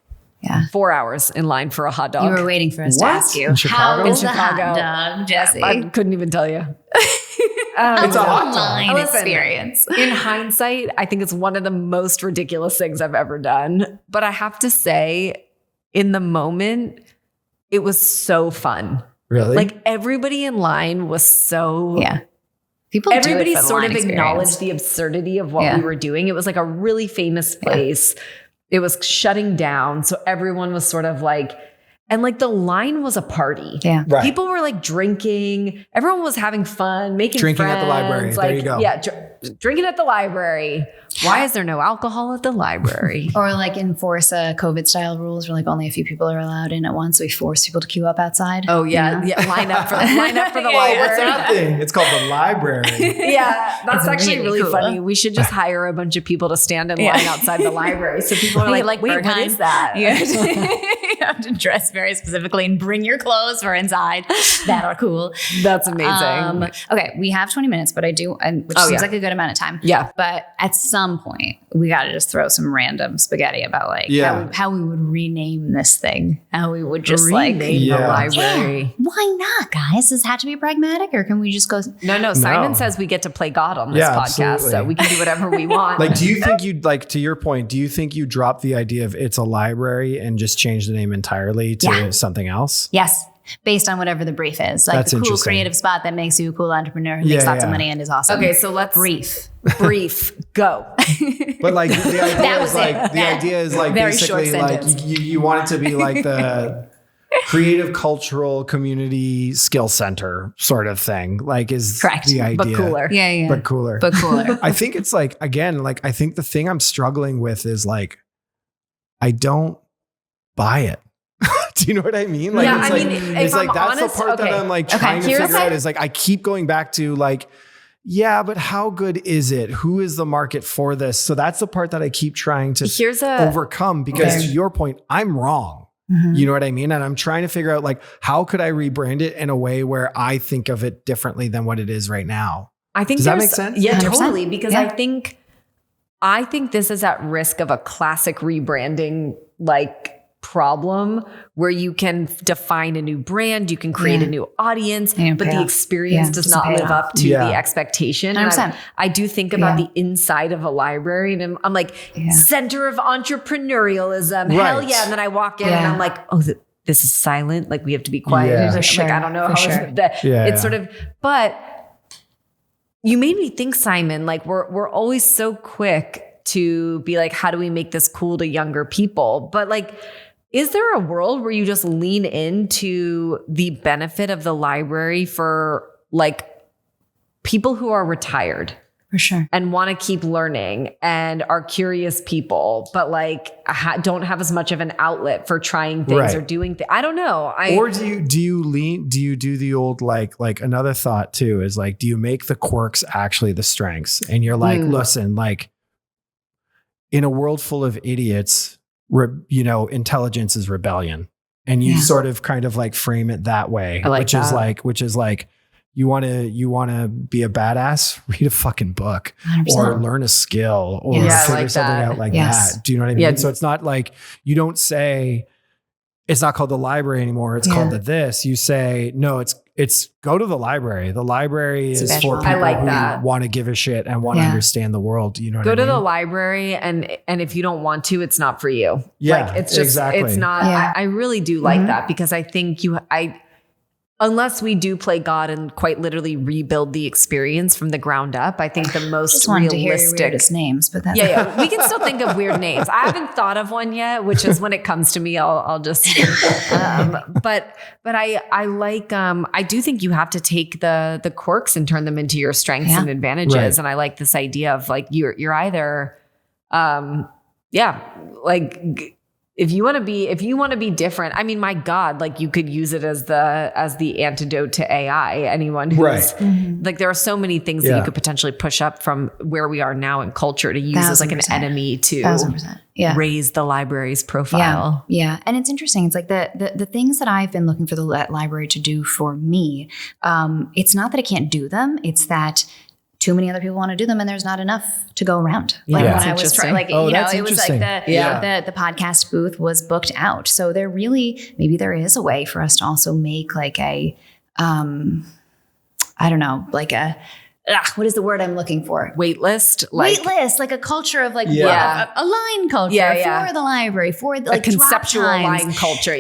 Yeah. 4 hours in line for a hot dog. You were waiting for us to What? ask you. In Chicago? How is In the hot Chicago. dog, Jesse? I couldn't even tell you. It's a hot dog. Online Listen, experience. In hindsight, I think it's one of the most ridiculous things I've ever done. But I have to say, in the moment, it was so fun. Really? Like everybody in line was so Yeah. People do it everybody for the sort line of experience. acknowledged the absurdity of what Yeah. we were doing. It was like a really famous place. It was shutting down. So everyone was sort of like, and like the line was a party. Yeah. Right. People were like drinking. Everyone was having fun, making Drinking friends. at the library. There Like, you go. Yeah, drinking at the library. Why is there no alcohol at the library? Or like enforce COVID style rules where like only a few people are allowed in at once. So we force people to queue up outside. Oh yeah, You know? yeah. Line up for the Yeah, library. What's that thing? It's called the library. Yeah, that's It's actually really really cool. funny. We should just hire a bunch of people to stand in line outside the library. So people are like, wait, what is that? You have to dress very specifically and bring your clothes for inside that are cool. That's amazing. Okay, we have 20 minutes, but which Oh, seems yeah. like a good amount of time. Yeah. But at some point, we got to just throw some random spaghetti about like Yeah. how we would rename this thing. How we would just Rename like the Yeah. library. Yeah, why not, guys? Does it have to be pragmatic, or can we just go? No. Simon No. says we get to play God on this Yeah, podcast, absolutely. so we can do whatever we want. Like, do you think you'd like, to your point, do you think you drop the idea of it's a library and just change the name entirely to Yeah. something else? Yes, based on whatever the brief is, like That's the cool interesting. creative spot that makes you a cool entrepreneur who makes Yeah, lots of yeah. money and is awesome. Okay, so let's brief. go. But like the idea That is was like it. the idea is like Very short basically like sentence. you want it to be like the creative cultural community skill center sort of thing. Like is Correct. the idea. But cooler. Yeah, But cooler. but cooler. I think it's like, again, like I think the thing I'm struggling with is like I don't buy it. Do you know what I mean? Like, Yeah, it's I like, mean, it's if like I'm that's honest- the part that okay. I'm like Okay, trying to here's figure how- out is like I keep going back to like, yeah, but how good is it? Who is the market for this? So that's the part that I keep trying to Here's a overcome because Okay. to your point, I'm wrong. Mhm. You know what I mean? And I'm trying to figure out like how could I rebrand it in a way where I think of it differently than what it is right now. I think Does that there's- make sense? Yeah, 100%. totally. Because Yeah. I think this is at risk of a classic rebranding like problem where you can define a new brand, you can create Yeah. a new audience, And but pay the off. experience Yeah, does doesn't not pay live off. up to Yeah. the expectation. And 100%. I do think about Yeah. the inside of a library and I'm like, Yeah. center of entrepreneurialism. Hell Right. yeah. And then I walk in and Yeah. I'm like, oh, this is silent. Like we have to be quiet. Yeah. I'm For sure. Like, I don't know For how sure. Yeah. it's sort of, but you made me think, Simon, like we're always so quick to be like, how do we make this cool to younger people? But like, is there a world where you just lean into the benefit of the library for like people who are retired For sure. and want to keep learning and are curious people, but like don't have as much of an outlet for trying things Right. or doing things? I don't know. Or do you do the old like another thought too is like, do you make the quirks actually the strengths? And you're like, listen, like in a world full of idiots, intelligence is rebellion. And you Yeah. sort of kind of like frame it that way, I like which is that. which is like, you want to be a badass, read a fucking book 100%. or learn a skill or Yes. Yeah, I figure like something that. out like Yes. that. Do you know what I mean? Yeah. So it's not like you don't say it's not called the library anymore. It's Yeah. called the this. You say, no, it's go to the library. The library is Special. for I people like who that. want to give a shit and want to Yeah. understand the world. You know what Go I to mean? the library and if you don't want to, it's not for you. Yeah, like it's just exactly. it's not. Yeah. I really do like Mhm. that because I think unless we do play God and quite literally rebuild the experience from the ground up, I think the most Just wanted to hear your realistic weirdest names, but that's yeah, we can still think of weird names. I haven't thought of one yet, which is when it comes to me, I'll just. But I like. I do think you have to take the quirks and turn them into your strengths and advantages. Right. And I like this idea of like you're either, like. If you want to be different, I mean, my God, like you could use it as the antidote to AI. Anyone who's like, there are so many things that you could potentially push up from where we are now in culture to use as like an enemy to 1,000%. raise the library's profile. Yeah. And it's interesting. It's like the things that I've been looking for the library to do for me. It's not that I can't do them. It's that too many other people want to do them and there's not enough to go around. Like when I was trying, like, you know, it was like the podcast booth was booked out. So maybe there is a way for us to also make like a, I don't know, like what is the word I'm looking for? Waitlist, like a culture of like a line culture for the library, for like a conceptual line culture.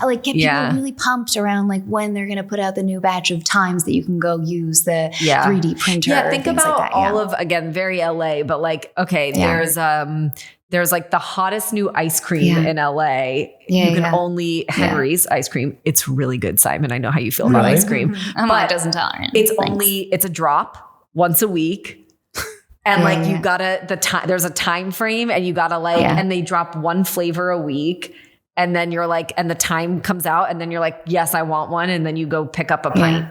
Like get people really pumped around like when they're going to put out the new batch of times that you can go use the 3D printer. Yeah, think about like that. All of, again, very LA, but like, okay, there's like the hottest new ice cream in LA. You can only Henry's ice cream. It's really good, Simon. I know how you feel about ice cream. I'm lactose intolerant. It's a drop once a week. And like you gotta there's a time frame and you gotta and they drop one flavor a week. And then you're like, and the time comes out and then you're like, yes, I want one. And then you go pick up a pint.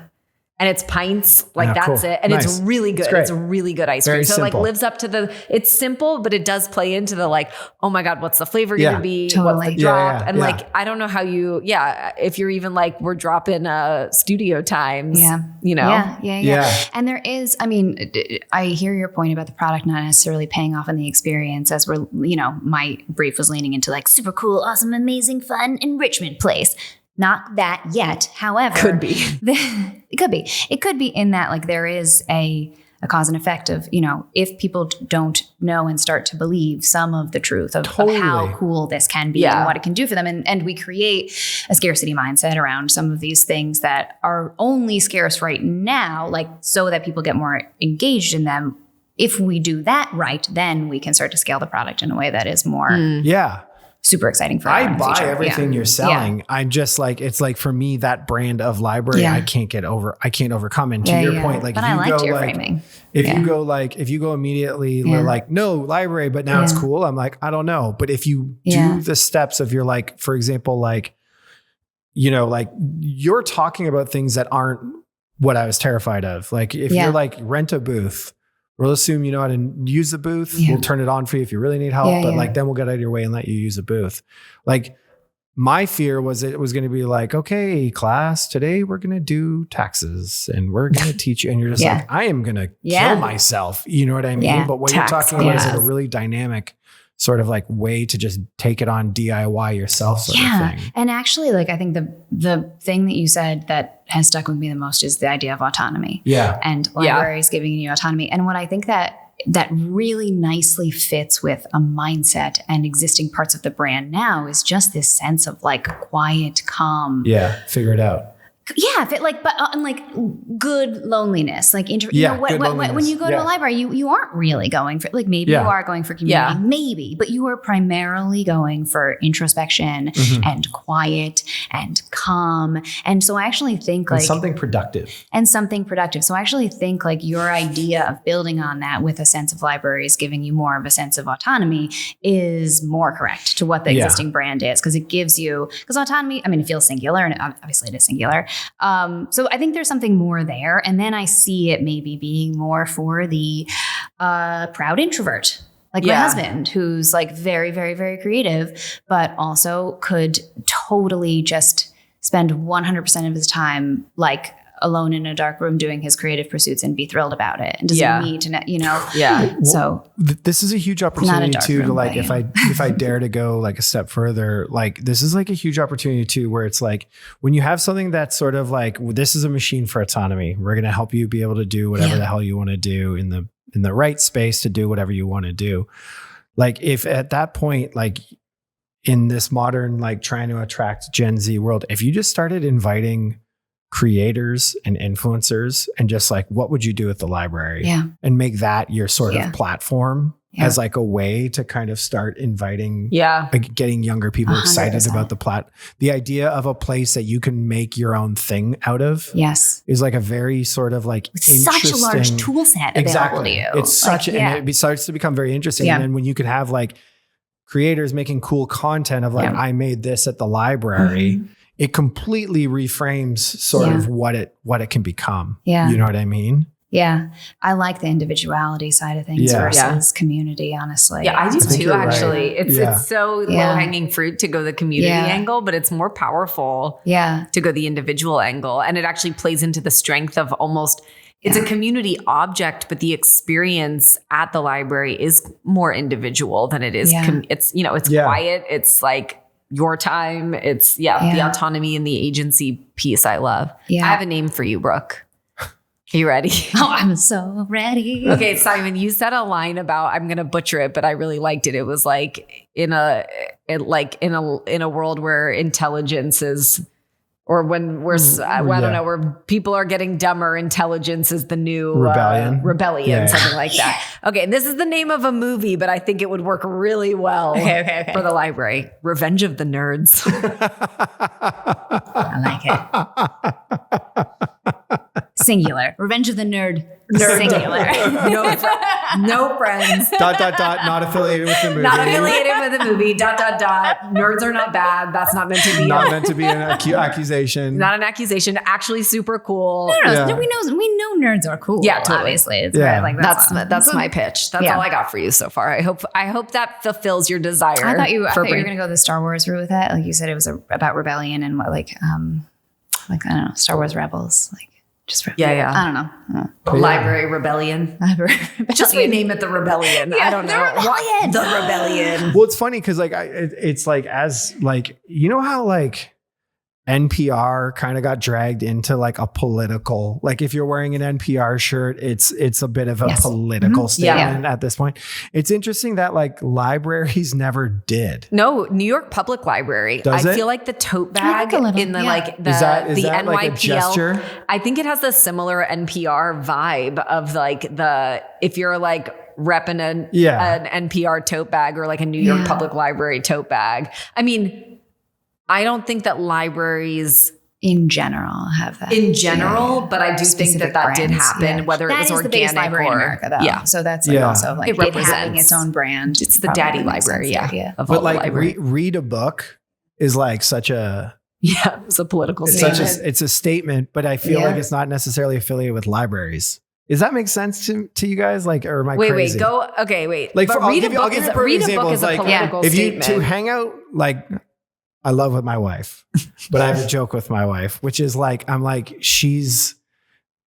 And it's pints, like that's it. And it's really good. It's a really good ice cream. So simple. like lives up to it's simple, but it does play into the like, oh my God, what's the flavor going to be? Totally. What's the drop? And like, I don't know how if you're even like, we're dropping studio times, you know? Yeah. And there is, I mean, I hear your point about the product not necessarily paying off in the experience as we're, you know, my brief was leaning into like super cool, awesome, amazing, fun enrichment place. Not that yet. However, could be. It could be. It could be in that like there is a cause and effect of, you know, if people don't know and start to believe some of the truth of how cool this can be and what it can do for them. And we create a scarcity mindset around some of these things that are only scarce right now, like so that people get more engaged in them. If we do that right, then we can start to scale the product in a way that is more super exciting for I buy everything you're selling. Yeah. I'm just like, it's like for me, that brand of library, I can't overcome. And to your point, like, but if you I liked go your like, framing. if you go immediately, like, no library, but now it's cool. I'm like, I don't know. But if you do the steps of your, like, for example, like, you know, like you're talking about things that aren't what I was terrified of. Like if you're like rent a booth, we'll assume you know how to use the booth. We'll turn it on for you if you really need help. But like, then we'll get out of your way and let you use a booth. Like my fear was it was going to be like, okay, class, today we're going to do taxes and we're going to teach you. And you're just like, I am going to kill myself. You know what I mean? Yeah. But what you're talking about is like a really dynamic sort of like way to just take it on DIY yourself sort of thing. And actually, like, I think the thing that you said that has stuck with me the most is the idea of autonomy. Yeah. And libraries giving you autonomy. And what I think that really nicely fits with a mindset and existing parts of the brand now is just this sense of like quiet, calm. Yeah. Figure it out. Yeah, but like good loneliness, like when you go to a library, you aren't really going for like maybe you are going for community, maybe, but you are primarily going for introspection and quiet and calm. And so I actually think like something productive. So I actually think like your idea of building on that with a sense of libraries giving you more of a sense of autonomy is more correct to what the existing brand is, because it gives you autonomy. I mean, it feels singular, and obviously it is singular. So I think there's something more there. And then I see it maybe being more for the proud introvert, like my husband, who's like very, very, very creative, but also could totally just spend 100% of his time like alone in a dark room doing his creative pursuits and be thrilled about it and doesn't need to know, you know? Yeah. So this is a huge opportunity too, to like, if I dare to go like a step further, like this is like a huge opportunity too, where it's like, when you have something that's sort of like, this is a machine for autonomy, we're going to help you be able to do whatever the hell you want to do in the right space to do whatever you want to do. Like if at that point, like in this modern, like trying to attract Gen Z world, if you just started inviting creators and influencers and just like, what would you do with the library? Yeah. And make that your sort Yeah. of platform Yeah. as like a way to kind of start inviting, Yeah. like getting younger people excited 100%. about the idea of a place that you can make your own thing out of Yes. is like a very sort of like It's such a large interesting- tool set available to you. It's such, Like, and it starts to become very interesting. Yeah. And then when you can have like creators making cool content of like, Yeah. I made this at the library, Mhm. it completely reframes sort Yeah. of what it can become. Yeah. You know what I mean? Yeah. I like the individuality side of things Yeah. versus community, honestly. Yeah, I do I think too, you're right. actually. Yeah. It's so Yeah. low hanging fruit to go the community Yeah. angle, but it's more powerful Yeah. to go the individual angle. And it actually plays into the strength of almost, it's a community object, but the experience at the library is more individual than it is. Yeah. It's, it's Yeah. quiet. It's like your time. It's, the Yeah. autonomy and the agency piece I love. Yeah. I have a name for you, Brooke. Are you ready? Oh, I'm so ready. Okay, Simon, you said a line about, I'm gonna butcher it, but I really liked it. It was like in a world where intelligence is, or when we're I don't know, where people are getting dumber, intelligence is the new rebellion, Yeah. something like that. Okay, this is the name of a movie, but I think it would work really well Okay. for the library. Revenge of the Nerds. I like it. Singular. Revenge of the Nerd. Singular. no friends. Not affiliated with the movie. Not affiliated with the movie. ... Nerds are not bad. That's not meant to be. Not meant to be an accusation. Not an accusation. Actually, super cool. No, Yeah. we know nerds are cool. Yeah, totally. Obviously, it's Yeah. right, like That's my pitch. That's Yeah. all I got for you so far. I hope that fulfills your desire. I thought you were for going to go the Star Wars route with that. Like you said, it was about rebellion and what, like I don't know, Star Wars Rebels, like just for, Yeah. I don't know. Library Rebellion. Just rename it the Rebellion. I don't know. Rebellion. The Rebellion. Well, it's funny because like it's like as like, you know how like NPR kind of got dragged into like a political, like if you're wearing an NPR shirt, it's a bit of a Yes. political Mm-hmm. statement at this point. It's interesting that like libraries never did. No, New York Public Library. Does I it? feel like the tote I bag like a little, in the yeah. like the Is that the like a NYPL. gesture? I think it has the similar NPR vibe of like if you're like repping an NPR tote bag or like a New York Yeah. Public Library tote bag. I mean, I don't think that libraries In general, have that. but I do think Specific that did brands, happen, yeah. whether it was That is the biggest organic library or in America, though. yeah. So that's like Yeah. also like It it having represents- its own brand. It's the probably daddy makes library, sense, yeah. Of all But the like library. read a book is like such a Yeah, it's a political it's statement. such a it's a statement, but I feel Yeah. like it's not necessarily affiliated with libraries. Does that make sense to you guys? Like, or am I crazy? Wait. Like, But I'll read give a you- I'll book give is you a perfect read a example. book It's is a like, political if you statement. to hang out, like I love with my wife, but I have a joke with my wife, which is like, I'm like,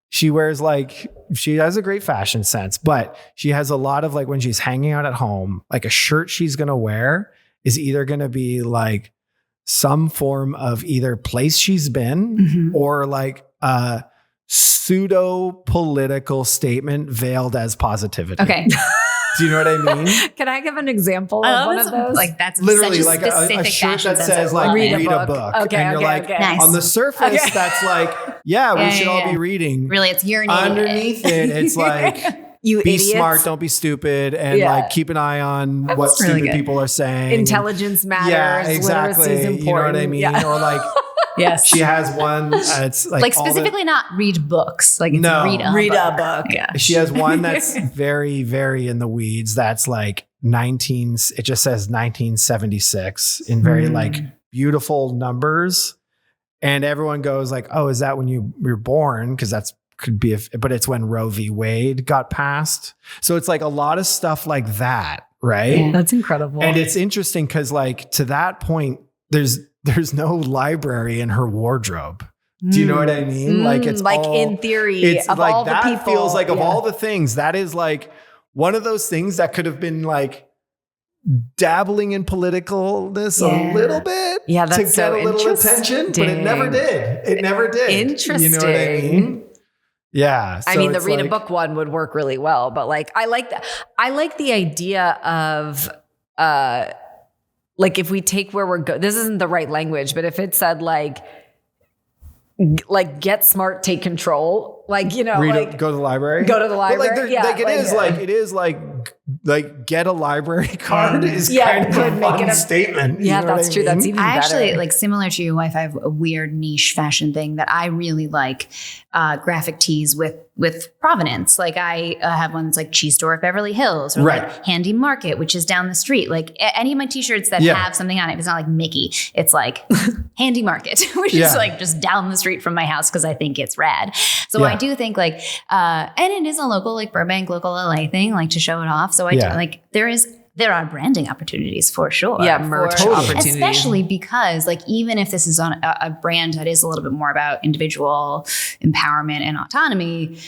she wears like, she has a great fashion sense, but she has a lot of like when she's hanging out at home, like a shirt she's going to wear is either going to be like some form of either place she's been Mhm. or like a pseudo political statement veiled as positivity. Okay. Do you know what I mean? Can I give an example of one of those? Like that's Literally such like a a specific shirt fashion that sense. says I like love read it. a book. Okay, and you're okay, like okay. Nice. on the surface, Okay. that's like, yeah, we Yeah, should yeah, all yeah. be reading. Really, it's urinating. Underneath it, it's like you be idiots. smart, don't be stupid, and Yeah. like keep an eye on what was really stupid good. people are saying. Intelligence matters. Yeah, exactly. Literacy is important. You know what I mean? Yeah. Or like Yes. she has one. It's like, like all the- specifically not read books. Like it's No. read a book. book. Yeah. She has one that's very, very in the weeds. That's like it just says 1976 in very like beautiful numbers. And everyone goes like, oh, is that when you were born? Cause could be, but it's when Roe v. Wade got passed. So it's like a lot of stuff like that. Right. Yeah. That's incredible. And it's interesting cause like to that point, there's no library in her wardrobe. Do you know what I mean? Like it's like all, in theory it's of like all the that people. feels like of Yeah. all the things, that is like one of those things that could have been like dabbling in politicalness Yeah. a little bit Yeah, to that's get so a little attention, but it never did. It never did. You know what I Interesting. mean? Yeah. I so mean, the it's read a like- book one would work really well, but like I like the idea of like if we take where we're this isn't the right language, but if it said like like get smart, take control. Like, you know, Go to the library. Go to the library. But it is like get a library card is kind of a fun statement. Yeah, that's true. That's even better. I actually, like, similar to your wife, I have a weird niche fashion thing that I really like, graphic tees with provenance. Like I have one that's like Cheese Store of Beverly Hills, or like Handy Market, which is down the street. Like any of my t-shirts that have something on it, it's not like Mickey. It's like Handy Market, which is like just down the street from my house because I think it's rad. So I do think like, and it is a local, like Burbank, local LA thing, like to show it off. So I do, like there are branding opportunities for sure. Yeah, merch opportunities. Especially because, like, even if this is on a brand that is a little bit more about individual empowerment and autonomy,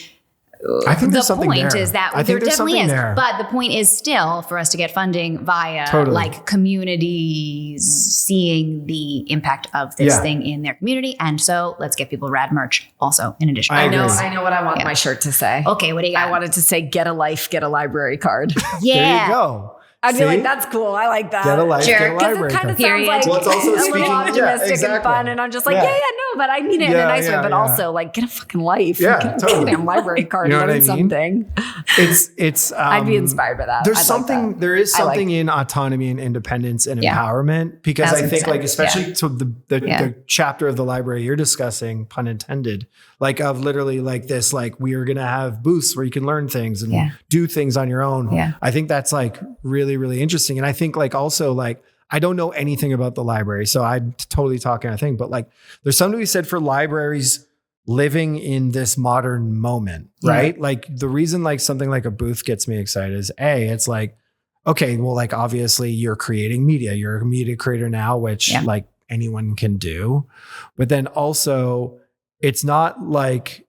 I think the something point there. is that there definitely is. But the point is still for us to get funding via like communities seeing the impact of this thing in their community. And so let's get people rad merch also in addition. I know what I want my shirt to say. Okay, what do you got? I wanted to say, get a life, get a library card. Yeah. There you go. I'd be like, that's cool. I like that. Get a life, get a Because library it kind of card. sounds like Well, it's also a little optimistic and fun. And I'm just like, no, but I mean it in a nice way. But also, like, get a fucking life. Yeah, get totally. a damn library card. You know what I mean? Something. It's. I'd be inspired by that. There is something in autonomy and independence and empowerment, because I think, like, especially to the chapter of the library you're discussing, pun intended, like of literally like this, like we are going to have booths where you can learn things and do things on your own. Yeah. I think that's like really, really interesting. And I think like also like, I don't know anything about the library, so I'm totally talking, I think, but like there's something to be said for libraries living in this modern moment, right? Like the reason like something like a booth gets me excited is it's like, okay, well, like obviously you're creating media, you're a media creator now, which like anyone can do, but then also it's not like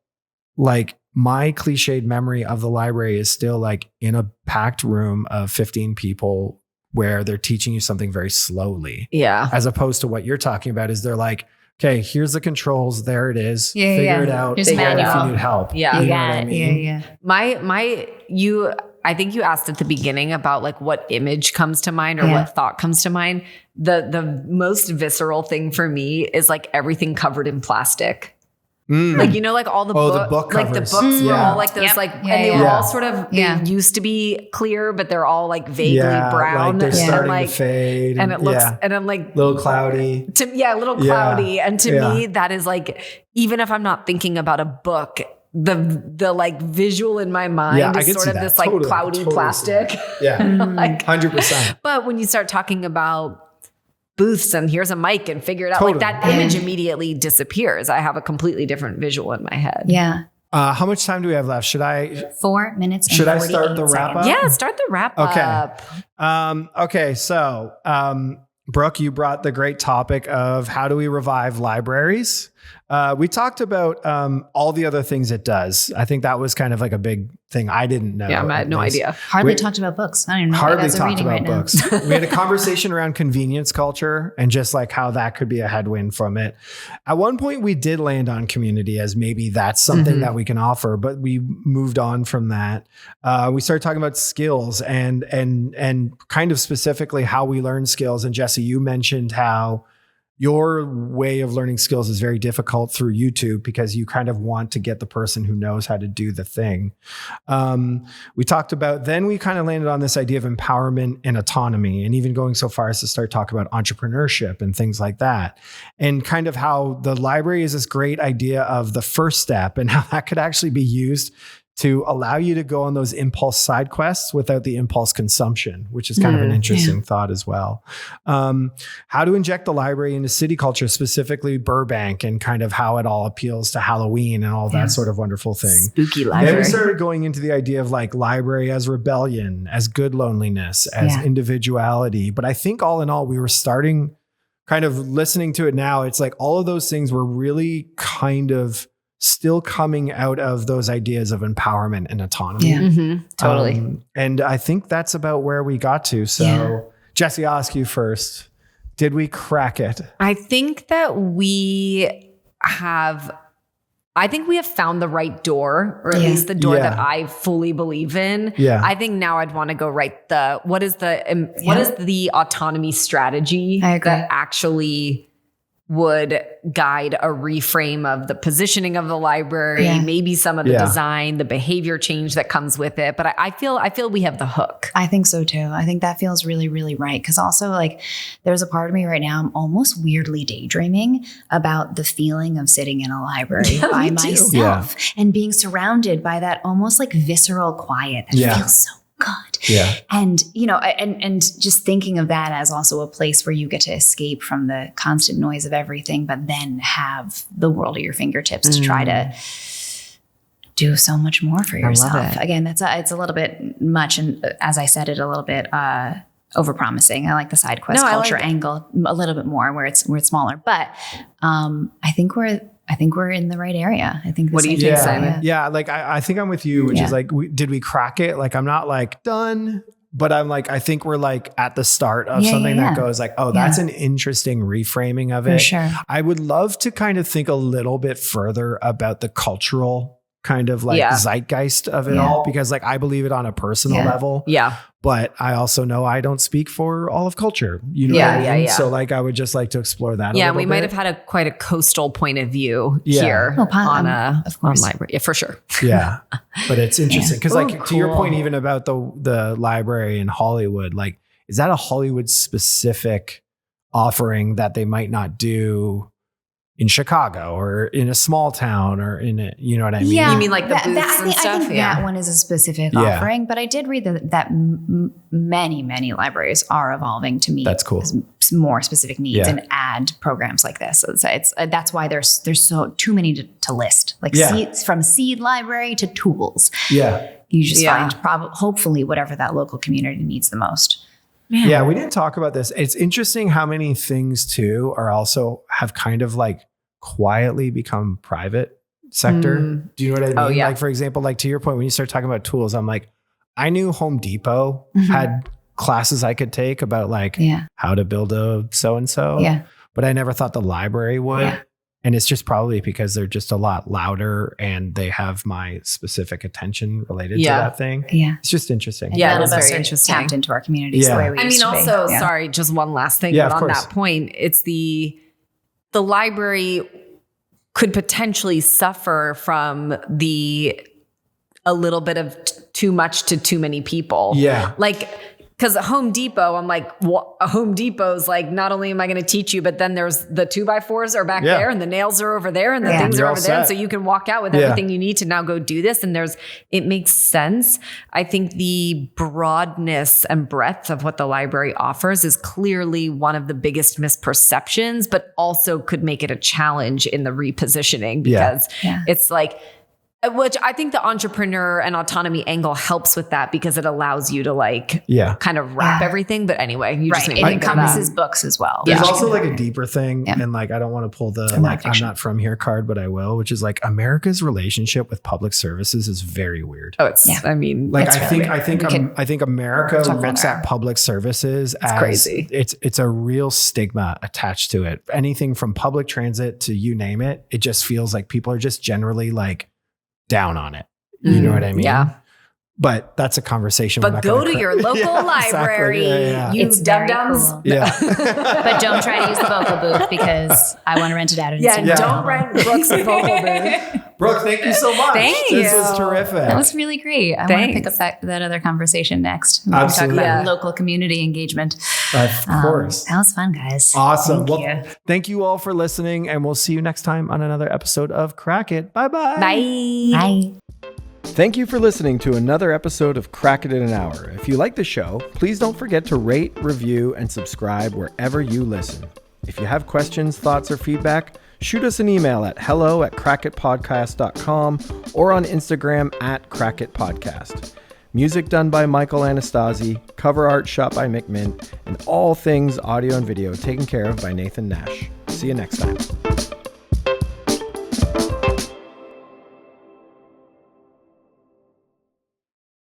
my cliched memory of the library is still like in a packed room of 15 people where they're teaching you something very slowly. Yeah. As opposed to what you're talking about is they're like, okay, here's the controls. There it is. Figure it out. If you need help. Yeah. You know what I mean? I think you asked at the beginning about like what image comes to mind or what thought comes to mind. The most visceral thing for me is like everything covered in plastic. Like, you know, like all the book covers. Like the books were all like those, like, and they were all sort of, they used to be clear, but they're all like vaguely brown. Like they're starting to fade. And it looks, and I'm like, a little cloudy. A little cloudy. And to me, that is like, even if I'm not thinking about a book, the like visual in my mind is sort of this like cloudy plastic. Yeah. Like 100%. But when you start talking about booths and here's a mic and figure it out, like that image immediately disappears. I have a completely different visual in my head. Yeah. How much time do we have left? Should I 4 minutes? And should I start the wrap up? Yeah, start the wrap up. Okay. So, Brooke, you brought the great topic of how do we revive libraries? We talked about all the other things it does. I think that was kind of like a big thing I didn't know. Yeah, I had no idea. Hardly talked about books. I don't even know. Hardly talked about books. We had a conversation around convenience culture and just like how that could be a headwind from it. At one point, we did land on community as maybe that's something that we can offer, but we moved on from that. We started talking about skills and kind of specifically how we learn skills. And Jesse, you mentioned how your way of learning skills is very difficult through YouTube because you kind of want to get the person who knows how to do the thing. We talked about, then we kind of landed on this idea of empowerment and autonomy, and even going so far as to start talking about entrepreneurship and things like that. And kind of how the library is this great idea of the first step and how that could actually be used to allow you to go on those impulse side quests without the impulse consumption, which is kind of an interesting thought as well. How to inject the library into city culture, specifically Burbank, and kind of how it all appeals to Halloween and all that sort of wonderful thing. Spooky library. Then we started going into the idea of like library as rebellion, as good loneliness, as individuality. But I think all in all, we were starting kind of listening to it now. It's like all of those things were really kind of still coming out of those ideas of empowerment and autonomy. Yeah, totally. And I think that's about where we got to. So Jesse, I'll ask you first. Did we crack it? I think that we have found the right door, or at least the door that I fully believe in. Yeah. I think now I'd want to go write what is the autonomy strategy that actually would guide a reframe of the positioning of the library, maybe some of the design, the behavior change that comes with it. But I feel we have the hook. I think so too. I think that feels really, really right. Because also, like, there's a part of me right now, I'm almost weirdly daydreaming about the feeling of sitting in a library by myself and being surrounded by that almost like visceral quiet that feels so good. Yeah. And, you know, and just thinking of that as also a place where you get to escape from the constant noise of everything, but then have the world at your fingertips to try to do so much more for yourself. Again, it's a little bit much. And as I said it, a little bit overpromising. I like the side quest culture angle a little bit more where it's smaller, but I think we're in the right area. I think. What do you think, Simon? Yeah, like I think I'm with you, which is like, did we crack it? Like, I'm not like done, but I'm like, I think we're like at the start of something that goes like, oh, that's an interesting reframing of it. For sure. I would love to kind of think a little bit further about the cultural kind of like zeitgeist of it all, because like I believe it on a personal level. Yeah. But I also know I don't speak for all of culture. You know what I mean? So like I would just like to explore that a little we bit. might have had quite a coastal point of view here on library. Yeah, for sure. Yeah. But it's interesting because like to your point, even about the library in Hollywood, like, is that a Hollywood specific offering that they might not do in Chicago or in a small town or in a, you know what I mean? Yeah. You mean like the booths and stuff? I think that one is a specific offering, but I did read that many libraries are evolving to meet more specific needs and add programs like this. So it's that's why there's so too many to list, like from seed library to tools. Yeah. You just find hopefully whatever that local community needs the most. Man. Yeah, we didn't talk about this. It's interesting how many things too are also have kind of like quietly become private sector. Do you know what I mean? Oh, yeah. Like, for example, like to your point, when you start talking about tools, I'm like, I knew Home Depot had classes I could take about like how to build a so-and-so, but I never thought the library would. Yeah. And it's just probably because they're just a lot louder and they have my specific attention related to that thing. Yeah. It's just interesting. And none of us are tapped into our communities the way we used to be. Sorry, just one last thing. But on that point, it's the library could potentially suffer from a little bit of too much to too many people. Yeah. Like, because at Home Depot, I'm like, Home Depot's like, not only am I going to teach you, but then there's the 2x4s are back there and the nails are over there and the things are over there. And so you can walk out with everything you need to now go do this. And it makes sense. I think the broadness and breadth of what the library offers is clearly one of the biggest misperceptions, but also could make it a challenge in the repositioning because it's like, which I think the entrepreneur and autonomy angle helps with that because it allows you to like kind of wrap everything. But anyway, you just it encompasses books as well. There's also like a deeper thing. And like, I don't want to pull the I'm not from here card, but I will, which is like America's relationship with public services is very weird. Oh, I mean, like I think America looks at public services as crazy. It's a real stigma attached to it. Anything from public transit to you name it, it just feels like people are just generally like down on it. You know what I mean? Yeah. But that's a conversation. But go to your local library. Exactly. It's dum-dums. Cool. Yeah. But don't try to use the vocal booth because I want to rent it out. Don't rent Brooke's vocal booth. Brooke, thank you so much. Thank This was terrific. That was really great. I want to pick up that other conversation next. We can talk about local community engagement. Of course. That was fun, guys. Awesome. Thank you all for listening, and we'll see you next time on another episode of Crack It. Bye-bye. Bye. Bye. Thank you for listening to another episode of Crack It in an Hour. If you like the show, please don't forget to rate, review, and subscribe wherever you listen. If you have questions, thoughts, or feedback, shoot us an email at hello@crackitpodcast.com or on Instagram @crackitpodcast. Music done by Michael Anastasi, cover art shot by Mick Mint, and all things audio and video taken care of by Nathan Nash. See you next time.